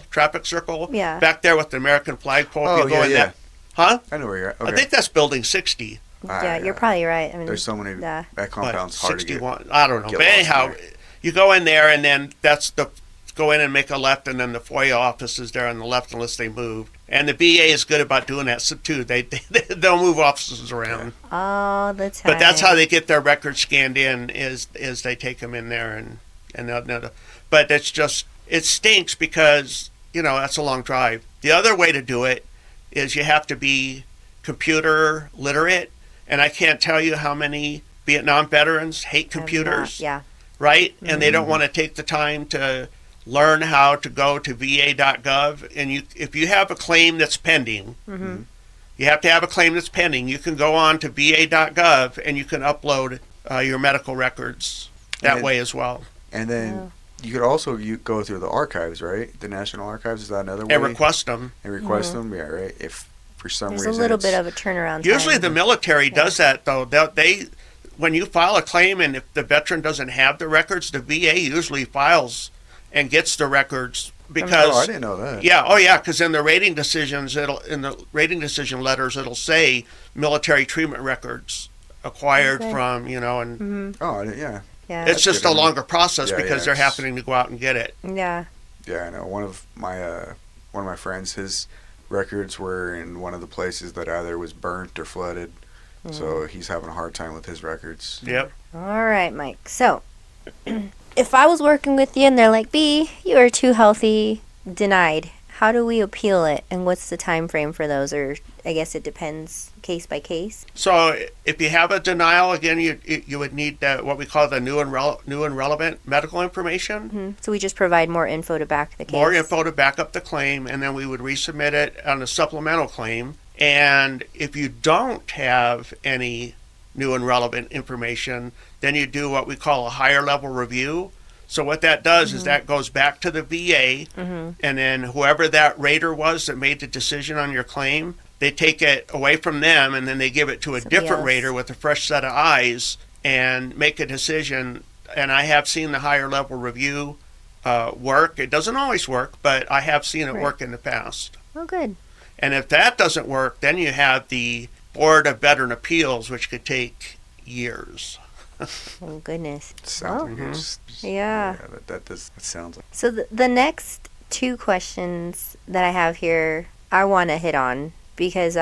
traffic circle back there with the American flagpole. Oh, That, huh? I know where you're at. Okay. I think that's building 60. Yeah, you're probably right. I mean, there's so many that compound's hard 61, to get. I don't know. But anyhow, you go in there, and then go in and make a left, and then the FOIA office is there on the left unless they move. And the VA is good about doing that too. They'll move offices around. All the time. But that's how they get their records scanned in is they take them in there and but it's just, it stinks because that's a long drive. The other way to do it is you have to be computer literate, and I can't tell you how many Vietnam veterans hate computers. Right? And they don't want to take the time to learn how to go to va.gov. And if you have a claim that's pending, you have to have a claim that's pending. You can go on to va.gov and you can upload your medical records that way as well. And then you could also go through the archives, right? The National Archives, is that another way? And request them. Them, yeah, right? If for some reason there's a little bit of a turnaround usually time. The military does that, though. They when you file a claim and if the veteran doesn't have the records, the VA usually files and gets the records because I didn't know that. Because in the rating decisions, in the rating decision letters, it'll say military treatment records acquired from, and Oh, yeah. Yeah. It's just a longer process because they're happening to go out and get it. Yeah. Yeah, I know. One of my friends, his records were in one of the places that either was burnt or flooded. So he's having a hard time with his records. Yep. All right, Mike. So, if I was working with you and they're like, B, you are too healthy, denied, how do we appeal it? And what's the time frame for those? Or I guess it depends case by case. So if you have a denial, again, you would need what we call the new and relevant medical information. So we just provide more info to back the case. More info to back up the claim, and then we would resubmit it on a supplemental claim. And if you don't have any new and relevant information, then you do what we call a higher level review. So what that does is that goes back to the VA, and then whoever that rater was that made the decision on your claim, they take it away from them, and then they give it to a different rater with a fresh set of eyes and make a decision. And I have seen the higher level review work. It doesn't always work, but I have seen it work in the past. Oh, good. And if that doesn't work, then you have the Board of Veteran Appeals, which could take years. Oh, goodness. Sounds like that sounds like. So the next two questions that I have here, I want to hit on because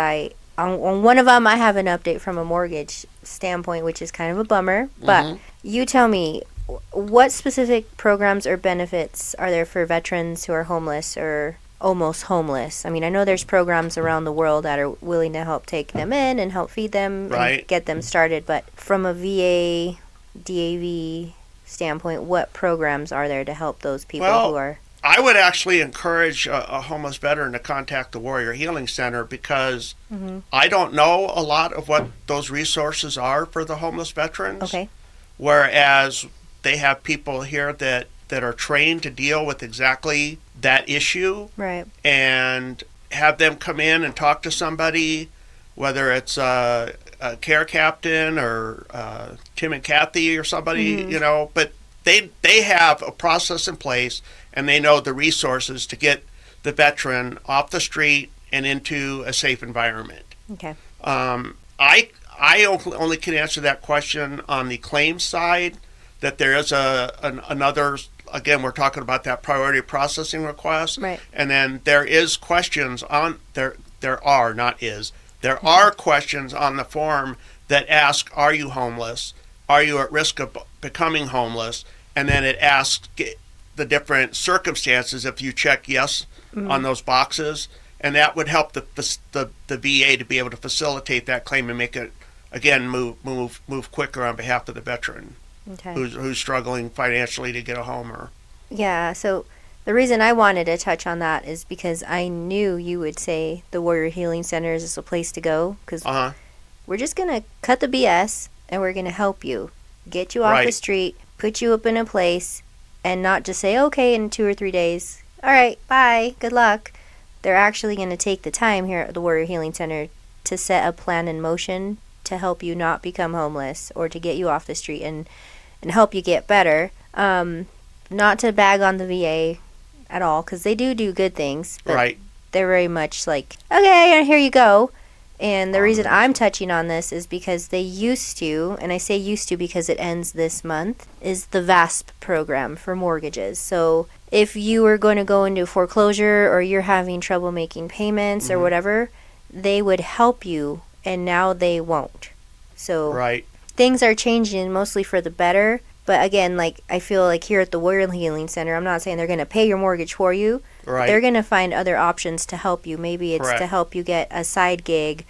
on one of them I have an update from a mortgage standpoint, which is kind of a bummer. But you tell me, what specific programs or benefits are there for veterans who are homeless or almost homeless? I mean, I know there's programs around the world that are willing to help take them in and help feed them and get them started. But from a VA, DAV standpoint, what programs are there to help those people who are... I would actually encourage a homeless veteran to contact the Warrior Healing Center because I don't know a lot of what those resources are for the homeless veterans. Okay. Whereas they have people here that are trained to deal with exactly that issue. Right. And have them come in and talk to somebody, whether it's a care captain or Tim and Kathy or somebody, but they have a process in place and they know the resources to get the veteran off the street and into a safe environment. Okay. I only can answer that question on the claims side, that there is another, again, we're talking about that priority processing request. Right. And then there is questions on, there are questions on the form that ask, are you homeless? Are you at risk of becoming homeless? And then it asks the different circumstances if you check yes on those boxes. And that would help the VA to be able to facilitate that claim and make it, again, move quicker on behalf of the veteran who's struggling financially to get a home. Yeah, so the reason I wanted to touch on that is because I knew you would say the Warrior Healing Center is a place to go, because we're just going to cut the BS and we're going to help you, get you off the street, put you up in a place, and not just say, okay, in 2 or 3 days, all right, bye, good luck. They're actually going to take the time here at the Warrior Healing Center to set a plan in motion to help you not become homeless or to get you off the street and help you get better. Not to bag on the VA at all, because they do good things, but they're very much like, okay, here you go. And the reason I'm touching on this is because they used to, and I say used to because it ends this month, is the VASP program for mortgages. So if you were going to go into foreclosure or you're having trouble making payments or whatever, they would help you, and now they won't. So things are changing mostly for the better. But again, like, I feel like here at the Warrior Healing Center, I'm not saying they're going to pay your mortgage for you. They're going to find other options to help you. Maybe it's to help you get a side gig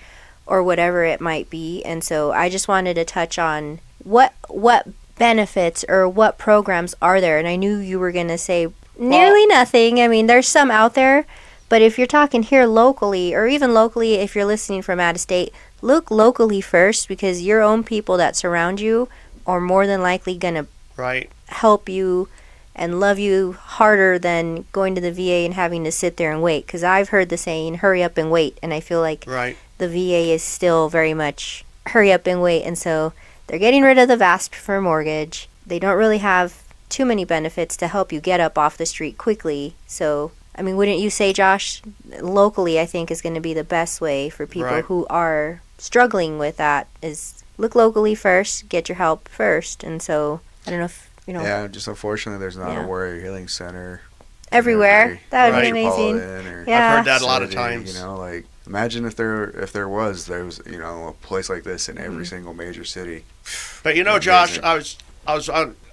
or whatever it might be. And so I just wanted to touch on what benefits or what programs are there. And I knew you were going to say nearly nothing. I mean, there's some out there. But if you're talking here locally, or even locally if you're listening from out of state, look locally first, because your own people that surround you are more than likely going to help you and love you harder than going to the VA and having to sit there and wait. Because I've heard the saying, hurry up and wait. And I feel like the VA is still very much hurry up and wait. And so they're getting rid of the VASP for mortgage. They don't really have too many benefits to help you get up off the street quickly. So, I mean, wouldn't you say, Josh, locally I think is going to be the best way for people who are struggling with that, is look locally first, get your help first. And so I don't know if, Yeah, just unfortunately there's not a Warrior Healing Center everywhere. That would be Right. amazing. Or Yeah. I've heard that a lot of city, times. You know, like imagine if there was a place like this in every single major city. But Amazing. Josh,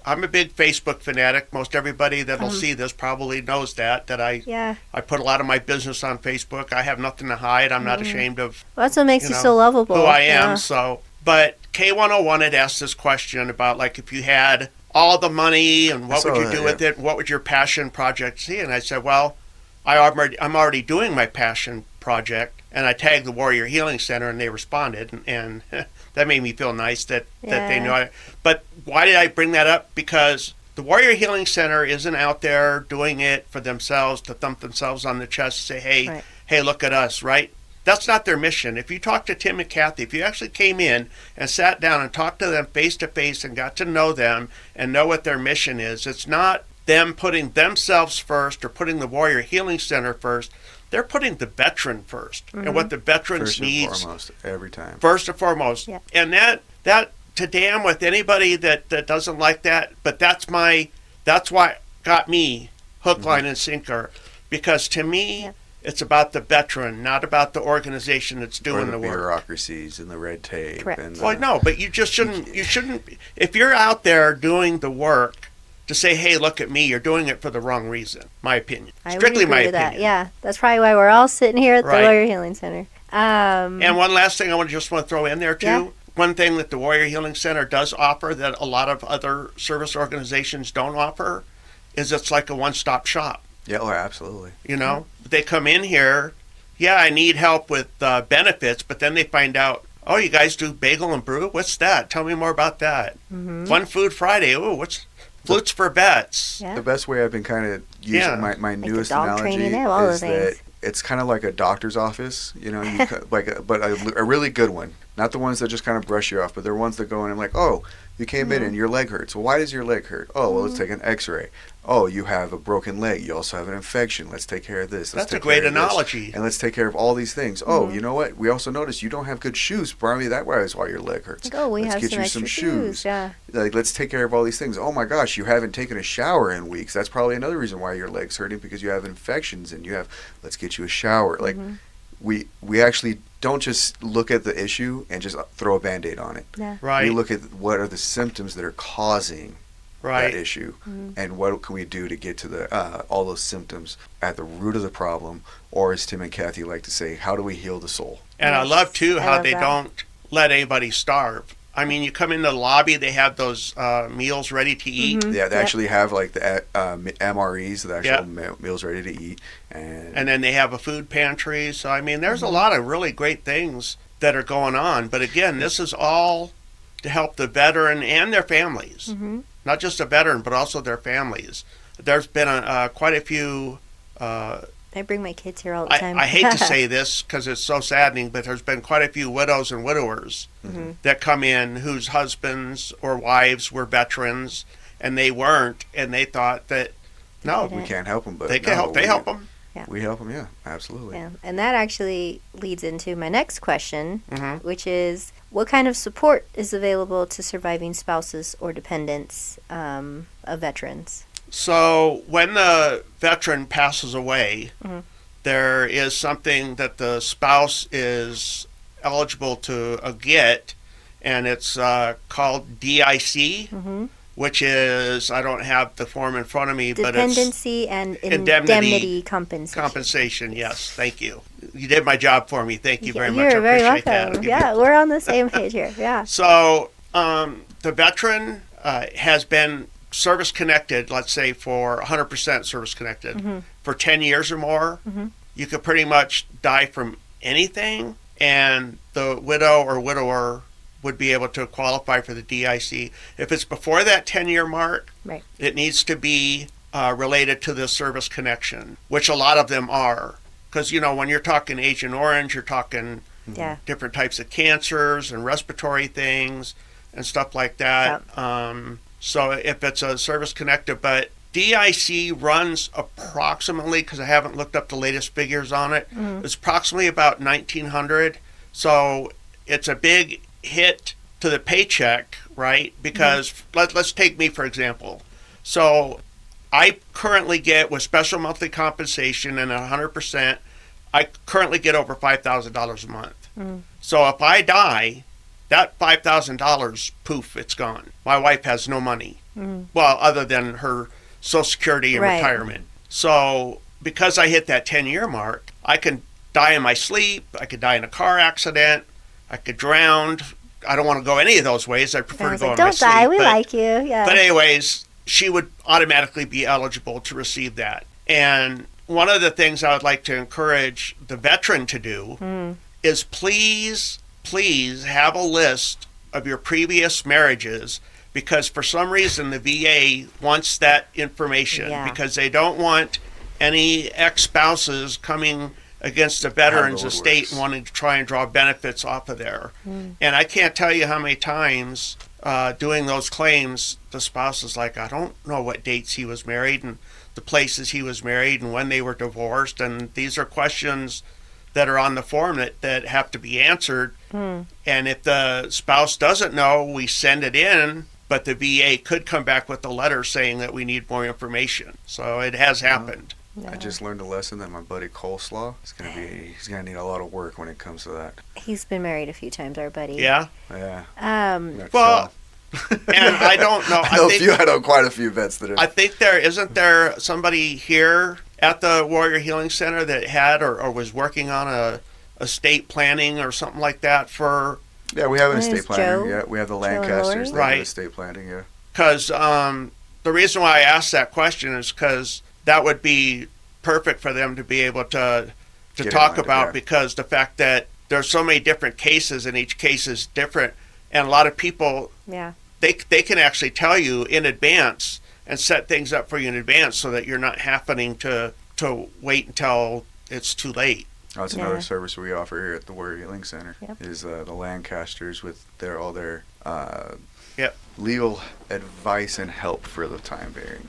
I'm a big Facebook fanatic. Most everybody that'll see this probably knows that Yeah. I put a lot of my business on Facebook. I have nothing to hide. I'm not ashamed of Well, that's what makes you so lovable. who I am. Yeah. So, but K101 had asked this question about like if you had all the money and what would you do with it? What would your passion project be? And I said, well, I'm already doing my passion project, and I tagged the Warrior Healing Center, and they responded, and that made me feel nice that they know it. But why did I bring that up? Because the Warrior Healing Center isn't out there doing it for themselves to thump themselves on the chest and say, hey, look at us, right? That's not their mission. If you talk to Tim and Kathy, if you actually came in and sat down and talked to them face to face and got to know them and know what their mission is, it's not them putting themselves first or putting the Warrior Healing Center first. They're putting the veteran first and what the veterans needs. First and foremost, every time. First and foremost. Yeah. And that to damn with anybody that doesn't like that, but that's why it got me hook, line, and sinker. Because to me, it's about the veteran, not about the organization that's doing the work. Bureaucracies and the red tape. Correct. And Well, no, but you shouldn't, if you're out there doing the work, to say, hey, look at me, you're doing it for the wrong reason, my opinion. I Strictly would agree my with opinion. that. Yeah, that's probably why we're all sitting here at the Right. Warrior Healing Center. And one last thing I want to throw in there, too. Yeah. One thing that the Warrior Healing Center does offer that a lot of other service organizations don't offer is it's like a one-stop shop. Yeah, oh, absolutely. You know, they come in here, I need help with benefits, but then they find out, oh, you guys do bagel and brew? What's that? Tell me more about that. Fun Food Friday. Oh, what's Flutes for Vets? Yeah. The best way I've been kind of using my newest dog analogy training, they have all is the things. that it's kind of like a doctor's office, you know, but a really good one. Not the ones that just kind of brush you off, but they're ones that go in and like, oh, you came in and your leg hurts. Well, why does your leg hurt? Oh, well, let's take an x-ray. Oh, you have a broken leg. You also have an infection. Let's take care of this. That's a great analogy. And let's take care of all these things. Oh, you know what? We also noticed you don't have good shoes. Probably that was why your leg hurts. Like, oh, we let's have get some you extra some shoes. Yeah. Like, let's take care of all these things. Oh my gosh, you haven't taken a shower in weeks. That's probably another reason why your leg's hurting, because you have infections and let's get you a shower. Like, we actually don't just look at the issue and just throw a Band-Aid on it. Yeah. Right. We look at what are the symptoms that are causing that issue, and what can we do to get to the all those symptoms at the root of the problem, or as Tim and Kathy like to say, how do we heal the soul? And I love, too, how they that. don't let anybody starve. I mean, you come in the lobby, they have those meals ready to eat. Yeah, they actually have like the M.M.R.E.S, the actual meals ready to eat, and then they have a food pantry. So, I mean, there's a lot of really great things that are going on. But again, this is all to help the veteran and their families. Not just the veteran, but also their families. There's been quite a few... I bring my kids here all the time. I hate to say this because it's so saddening, but there's been quite a few widows and widowers that come in whose husbands or wives were veterans, and they weren't, and they thought that, no, we can't help them, but they can help. They help them. Yeah. We help them, yeah, absolutely. Yeah. And that actually leads into my next question, which is, what kind of support is available to surviving spouses or dependents of veterans? So when the veteran passes away, there is something that the spouse is eligible to get, and it's called DIC, which is, I don't have the form in front of me, but it's Dependency and indemnity compensation. Compensation, yes. Thank you. You did my job for me. Thank you very much. You're I very appreciate welcome. that. Yeah, we're on the same page here. Yeah. So the veteran has been service connected, let's say for 100% service connected, for 10 years or more. You could pretty much die from anything, and the widow or widower would be able to qualify for the DIC. If it's before that 10-year mark, it needs to be related to the service connection, which a lot of them are. Because, when you're talking Agent Orange, you're talking different types of cancers and respiratory things and stuff like that. So if it's a service connected, but DIC runs approximately, because I haven't looked up the latest figures on it, it's approximately about $1,900. So it's a big hit to the paycheck, right? Because let's take me for example. So I currently get, with special monthly compensation and 100%, I currently get over $5,000 a month. So if I die, that $5,000, poof, it's gone. My wife has no money. Well, other than her Social Security and retirement. So because I hit that 10-year mark, I can die in my sleep. I could die in a car accident. I could drown. I don't want to go any of those ways. I prefer to go in my sleep. Don't die. We like you. Yeah. But anyways, she would automatically be eligible to receive that. And one of the things I would like to encourage the veteran to do is please have a list of your previous marriages, because for some reason the VA wants that information because they don't want any ex-spouses coming against the veterans estate and wanting to try and draw benefits off of there. And I can't tell you how many times doing those claims, the spouse is like, I don't know what dates he was married and the places he was married and when they were divorced. And these are questions that are on the form that have to be answered. And if the spouse doesn't know, we send it in, but the VA could come back with a letter saying that we need more information. So it has happened. I just learned a lesson that my buddy Coleslaw he's gonna need a lot of work when it comes to that. He's been married a few times, our buddy. Yeah? Yeah. Well, and I don't know. I know quite a few vets that are. I think isn't there somebody here at the Warrior Healing Center that had or was working on a estate planning or something like that for. Yeah, we have an estate planner. Yeah, we have the Lancasters that do estate planning. Yeah. Because the reason why I asked that question is because that would be perfect for them to be able to talk about, because the fact that there's so many different cases and each case is different, and a lot of people they can actually tell you in advance and set things up for you in advance so that you're not happening to wait until it's too late. Oh, that's another service we offer here at the Warrior Healing Center. Is the Lancasters with all their legal advice and help for the time being.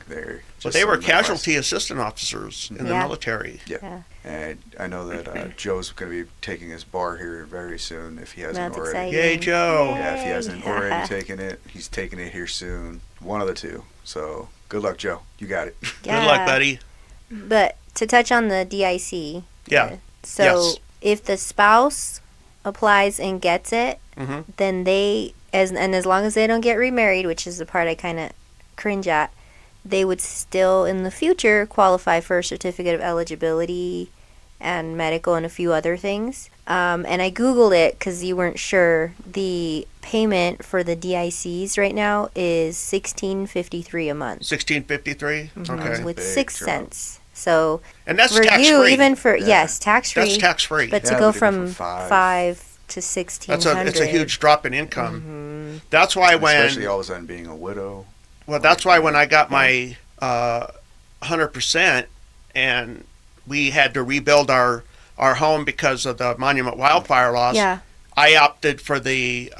They were casualty assistant officers in the military. Yeah. And I know that Joe's going to be taking his bar here very soon if he hasn't already. Exciting. Yay, Joe! Yeah, if he hasn't already taken it, he's taking it here soon. One of the two. So good luck, Joe. You got it. Yeah. Good luck, buddy. But to touch on the DIC. Yeah. So if the spouse applies and gets it, then as long as they don't get remarried, which is the part I kind of cringe at, they would still in the future qualify for a certificate of eligibility and medical and a few other things. And I Googled it because you weren't sure. The payment for the DICs right now is $16.53 a month. $16.53? Okay. With 6 cents. So and that's for tax you, free. even for tax free. That's tax free. But to go from 5 to 1,600. It's a huge drop in income. That's why especially all of a sudden being a widow. Well, that's why when I got my 100% and we had to rebuild our home because of the Monument wildfire loss, I opted for the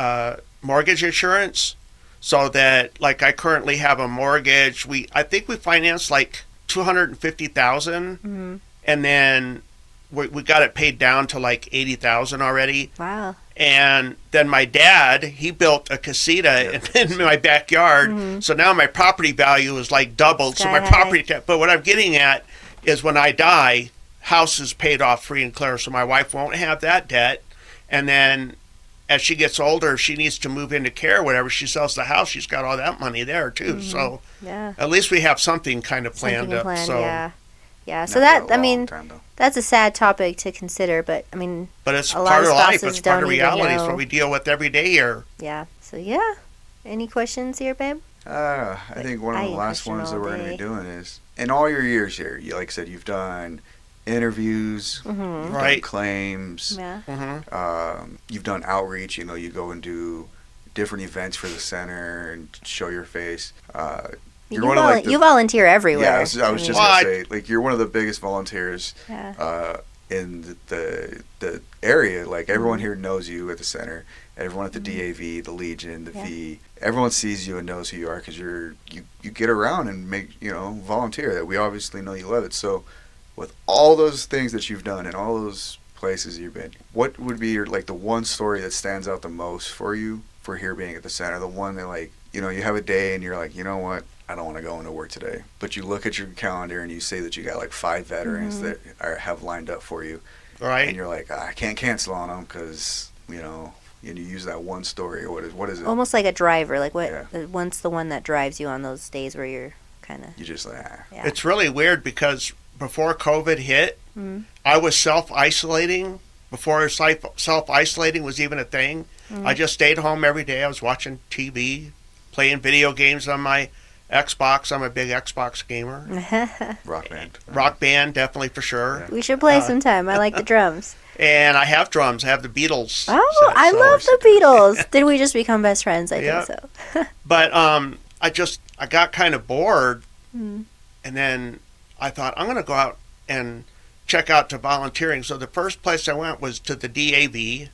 mortgage insurance, so that like I currently have a mortgage. I think we financed like $250,000, and then we got it paid down to like $80,000 already. Wow. And then my dad, he built a casita in my backyard, so now my property value is like doubled. So my property but what I'm getting at is when I die, house is paid off free and clear, so my wife won't have that debt. And then as she gets older, if she needs to move into care or whatever, she sells the house, she's got all that money there too. So at least we have something kind of planned up. So that, I mean, that's a sad topic to consider, but I mean, but it's part of life. It's part of reality. It's what we deal with every day here. Yeah. So any questions here, babe? I think one of the last ones that we're going to be doing is, in all your years here, like I said, you've done interviews, you've done claims, you've done outreach. You go and do different events for the center and show your face. You volunteer everywhere. Yeah, I was just going to say, like, you're one of the biggest volunteers in the area. Like, everyone here knows you at the center. Everyone at the DAV, the Legion, the V. Everyone sees you and knows who you are because you get around and volunteer. That we obviously know you love it. So, with all those things that you've done and all those places you've been, what would be the one story that stands out the most for you for here being at the center? The one that you have a day and you're like, you know what, I don't want to go into work today. But you look at your calendar and you say that you got like 5 veterans that have lined up for you. Right. And you're like, I can't cancel on them because, and you use that one story. Or what is it? Almost like a driver. Like what's the one that drives you on those days where you're kind of... You just like, Yeah. It's really weird because before COVID hit, I was self-isolating. Before self-isolating was even a thing, I just stayed home every day. I was watching TV, playing video games on my Xbox. I'm a big Xbox gamer. Rock band. Rock band, definitely for sure. Yeah. We should play sometime. I like the drums. And I have drums. I have the Beatles. Oh, I love the Beatles. Did we just become best friends? I Yeah. think so. But I got kind of bored, and then I thought, I'm going to go out and check out to volunteering. So the first place I went was to the DAV,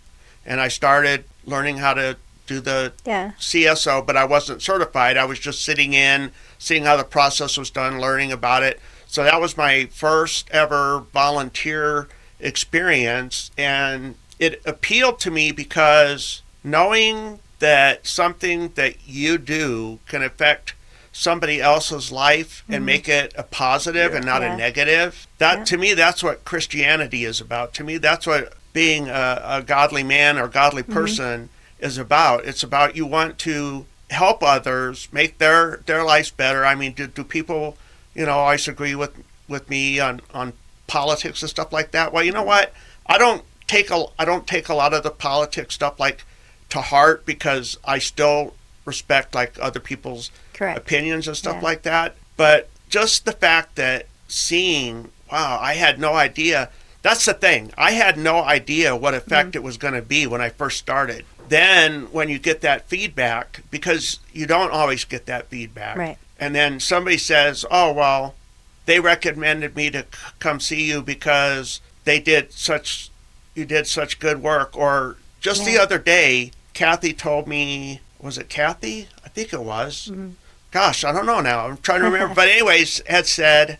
and I started learning how to do the CSO, but I wasn't certified. I was just sitting in, seeing how the process was done, learning about it. So that was my first ever volunteer experience, and it appealed to me because knowing that something that you do can affect somebody else's life and make it a positive and not a negative, to me, that's what Christianity is about. To me, that's what being a godly man or godly person is about. It's about you want to help others, make their lives better. I mean, do people, always agree with me on politics and stuff like that? Well, you know what? I don't take a lot of the politics stuff like to heart, because I still respect like other people's opinions and stuff like that. But just the fact that seeing, wow, I had no idea. That's the thing. I had no idea what effect it was going to be when I first started. Then when you get that feedback, because you don't always get that feedback. Right. And then somebody says, oh, well, they recommended me to come see you because you did such good work. Or just the other day, Kathy told me, was it Kathy? I think it was. Gosh, I don't know now. I'm trying to remember. But anyways, had said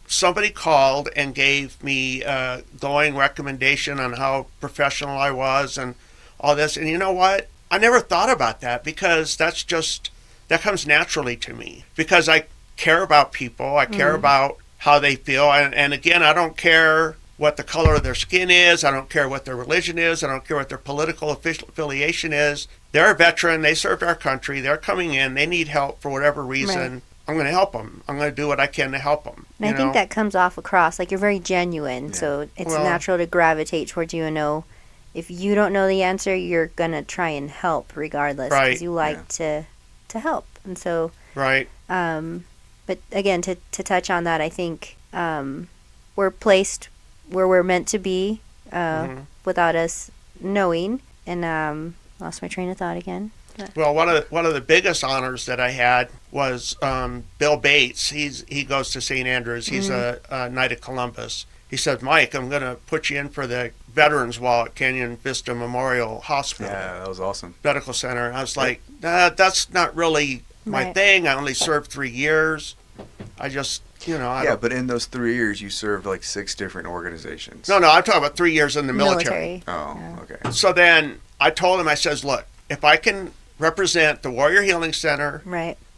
somebody called and gave me a glowing recommendation on how professional I was and all this. And you know what? I never thought about that, because that comes naturally to me, because I care about people. I care about how they feel. And again, I don't care what the color of their skin is. I don't care what their religion is. I don't care what their political affiliation is. They're a veteran. They served our country. They're coming in. They need help for whatever reason. Right. I'm going to help them. I'm going to do what I can to help them. And I think that comes off across. Like, you're very genuine. So it's natural to gravitate towards you and know if you don't know the answer, you're going to try and help regardless. Because you like to help. And so... Right. But again, to touch on that, I think we're placed where we're meant to be without us knowing. And lost my train of thought again. Well, one of the biggest honors that I had was Bill Bates. He goes to St. Andrews. He's a Knight of Columbus. He said, Mike, I'm going to put you in for the Veterans Wall at Canyon Vista Memorial Hospital. Yeah, that was awesome. Medical Center. And I was like, that's not really my thing. I only served 3 years. I just, but in those 3 years, you served like 6 different organizations. No, I'm talking about 3 years in the military. Oh, okay. So then I told him, I says, look, if I can represent the Warrior Healing Center,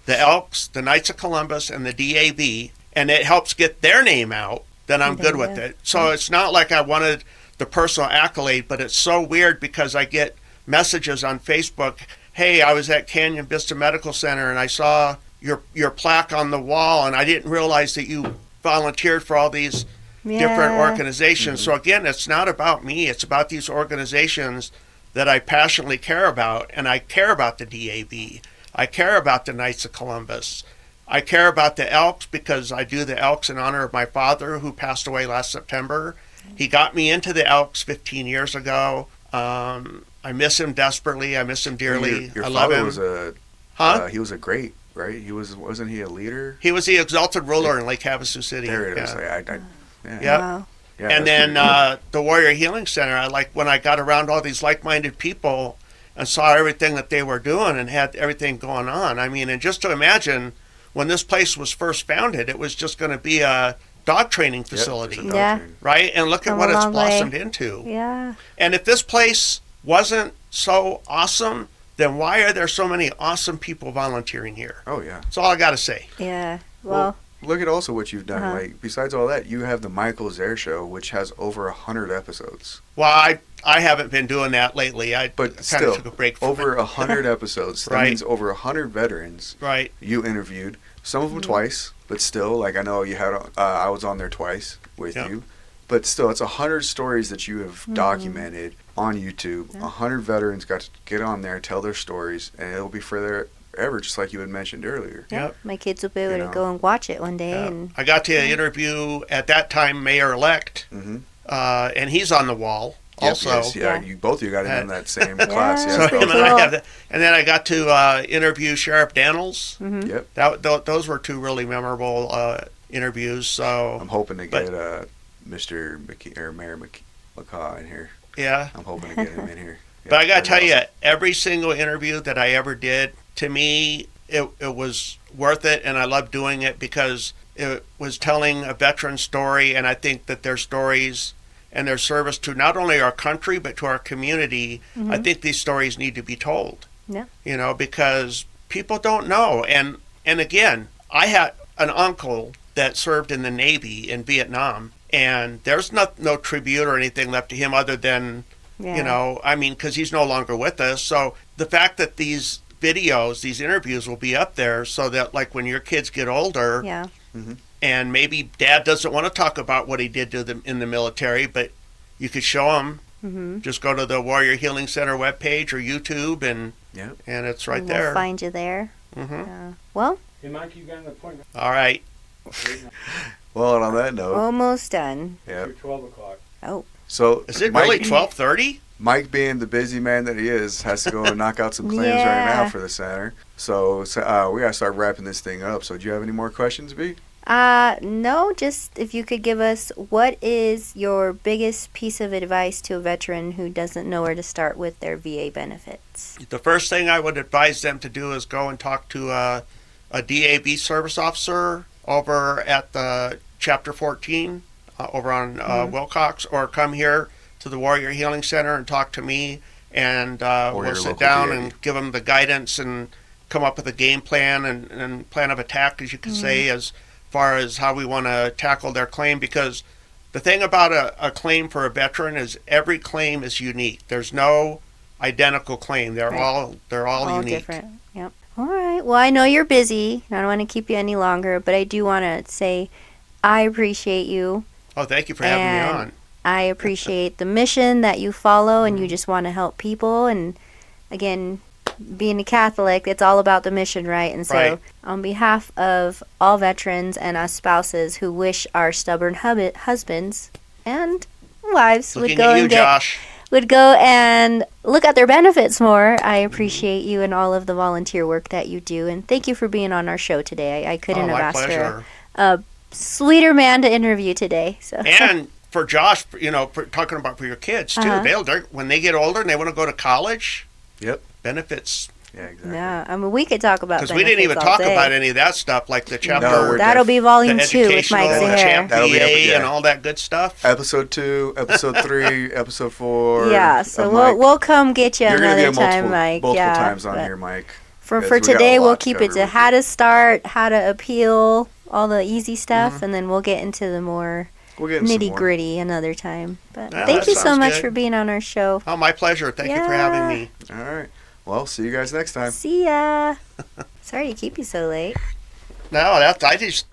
the Elks, the Knights of Columbus, and the DAV, and it helps get their name out, then I'm good with it. So it's not like I wanted the personal accolade, but it's so weird because I get messages on Facebook, hey, I was at Canyon Vista Medical Center and I saw your plaque on the wall, and I didn't realize that you volunteered for all these different organizations. So again, it's not about me. It's about these organizations that I passionately care about, and I care about the DAV. I care about the Knights of Columbus. I care about the Elks because I do the Elks in honor of my father, who passed away last September. He got me into the Elks 15 years ago. I miss him desperately. I miss him dearly. Your I love father him. was he was a great, right? Wasn't he a leader? He was the exalted ruler in Lake Havasu City. There it is. Wow. And then the Warrior Healing Center, when I got around all these like-minded people and saw everything that they were doing and had everything going on. I mean, and just to imagine, when this place was first founded, it was just going to be a dog training facility. Right? And look at what it's blossomed into. Yeah. And if this place wasn't so awesome, then why are there so many awesome people volunteering here? Oh yeah. That's all I got to say. Yeah. Well, Look at also what you've done. Uh-huh. Like besides all that, you have the Michael Zehr show, which has over 100 episodes. Well, I haven't been doing that lately. I But kind of still, took a break from over it. 100 episodes. That Right. means over 100 veterans Right. you interviewed. Some of them Mm-hmm. twice, but still, like I know you had. I was on there twice with Yeah. you, but still, it's 100 stories that you have documented on YouTube. Yeah. 100 veterans got to get on there, tell their stories, and it'll be forever, just like you had mentioned earlier. yeah. Yep. My kids will be able You to know. go and watch it one day. Yeah. And I got to interview at that time Mayor-elect, Mm-hmm. and he's on the wall also. Yes, yeah, Yeah. You both of you got in that same Yeah, class. that's Yeah, pretty and, cool. then I got to interview Sheriff Daniels. Mhm. Yep. Those were two really memorable interviews. So I'm hoping to But- get Mr. McKee or Mayor McCaw in here. yeah, I'm hoping to get him in here. but I got to that'd tell be you, awesome. every single interview that I ever did, to me, it was worth it, and I loved doing it because it was telling a veteran story, and I think that their stories and their service to not only our country but to our community, I think these stories need to be told. Yeah. You know, because people don't know, and again, I had an uncle that served in the Navy in Vietnam, and there's no tribute or anything left to him other than Yeah. you know, I mean, because he's no longer with us. So the fact that these videos, these interviews will be up there so that, like, when your kids get older Yeah. and maybe dad doesn't want to talk about what he did to them in the military, but you could show them. Mm-hmm. Just go to the Warrior Healing Center webpage or YouTube, and Yep. and it's right And there. We'll find you there. hmm Well, Hey, Mike, you got an appointment All right. Well, and on that note, almost done. yeah. for 12 o'clock. Oh, So Is it Mike, really 12:30? Mike, being the busy man that he is, has to go and knock out some claims right Yeah. now for the center. So we gotta start wrapping this thing up. So do you have any more questions, B? no, just if you could give us what is your biggest piece of advice to a veteran who doesn't know where to start with their VA benefits? The first thing I would advise them to do is go and talk to a DAV service officer over at the Chapter 14 over on Wilcox, or come here to the Warrior Healing Center and talk to me, and we'll your sit local down DAV. and give them the guidance and come up with a game plan and plan of attack, as you could say, as far as how we want to tackle their claim. Because the thing about a claim for a veteran is every claim is unique. There's no identical claim. They're Right. all unique. different. Yep. All right. Well, I know you're busy. I don't want to keep you any longer, but I do want to say I appreciate you. Oh, thank you for having me And on. I appreciate the mission that you follow, and you just want to help people. And again, being a Catholic, it's all about the mission, right? And so, Right. on behalf of all veterans and us spouses who wish our stubborn husbands and wives Looking at you, Josh. would go and look at their benefits more, I appreciate you and all of the volunteer work that you do. And thank you for being on our show today. I couldn't Oh, have my asked pleasure. for a sweeter man to interview today. So. And for Josh, you know, for talking about for your kids too, Uh-huh. they're when they get older and they want to go to college, Yep. benefits. Yeah, exactly. Yeah, I mean, we could talk about Because we didn't even benefits all talk day. about any of that stuff, like the chapter, we're That'll be the volume 2 with educational, Mike the Zehr. champ That'll be VA, and yeah. all that good stuff. Episode 2, episode 3, episode 4. Yeah, so Mike. we'll come get you You're gonna another get time, Mike. multiple yeah, times on but here, Mike. For because we got a today, lot we'll to keep cover it to with how you. to start, how to appeal, all the easy stuff, and then we'll get into the more We'll get into some nitty more. gray another time. But Yeah, thank that you so sounds much good. for being on our show. Oh, my pleasure. Thank you for having me. All right. Well, see you guys next time. See ya. Sorry to keep you so late. No, I just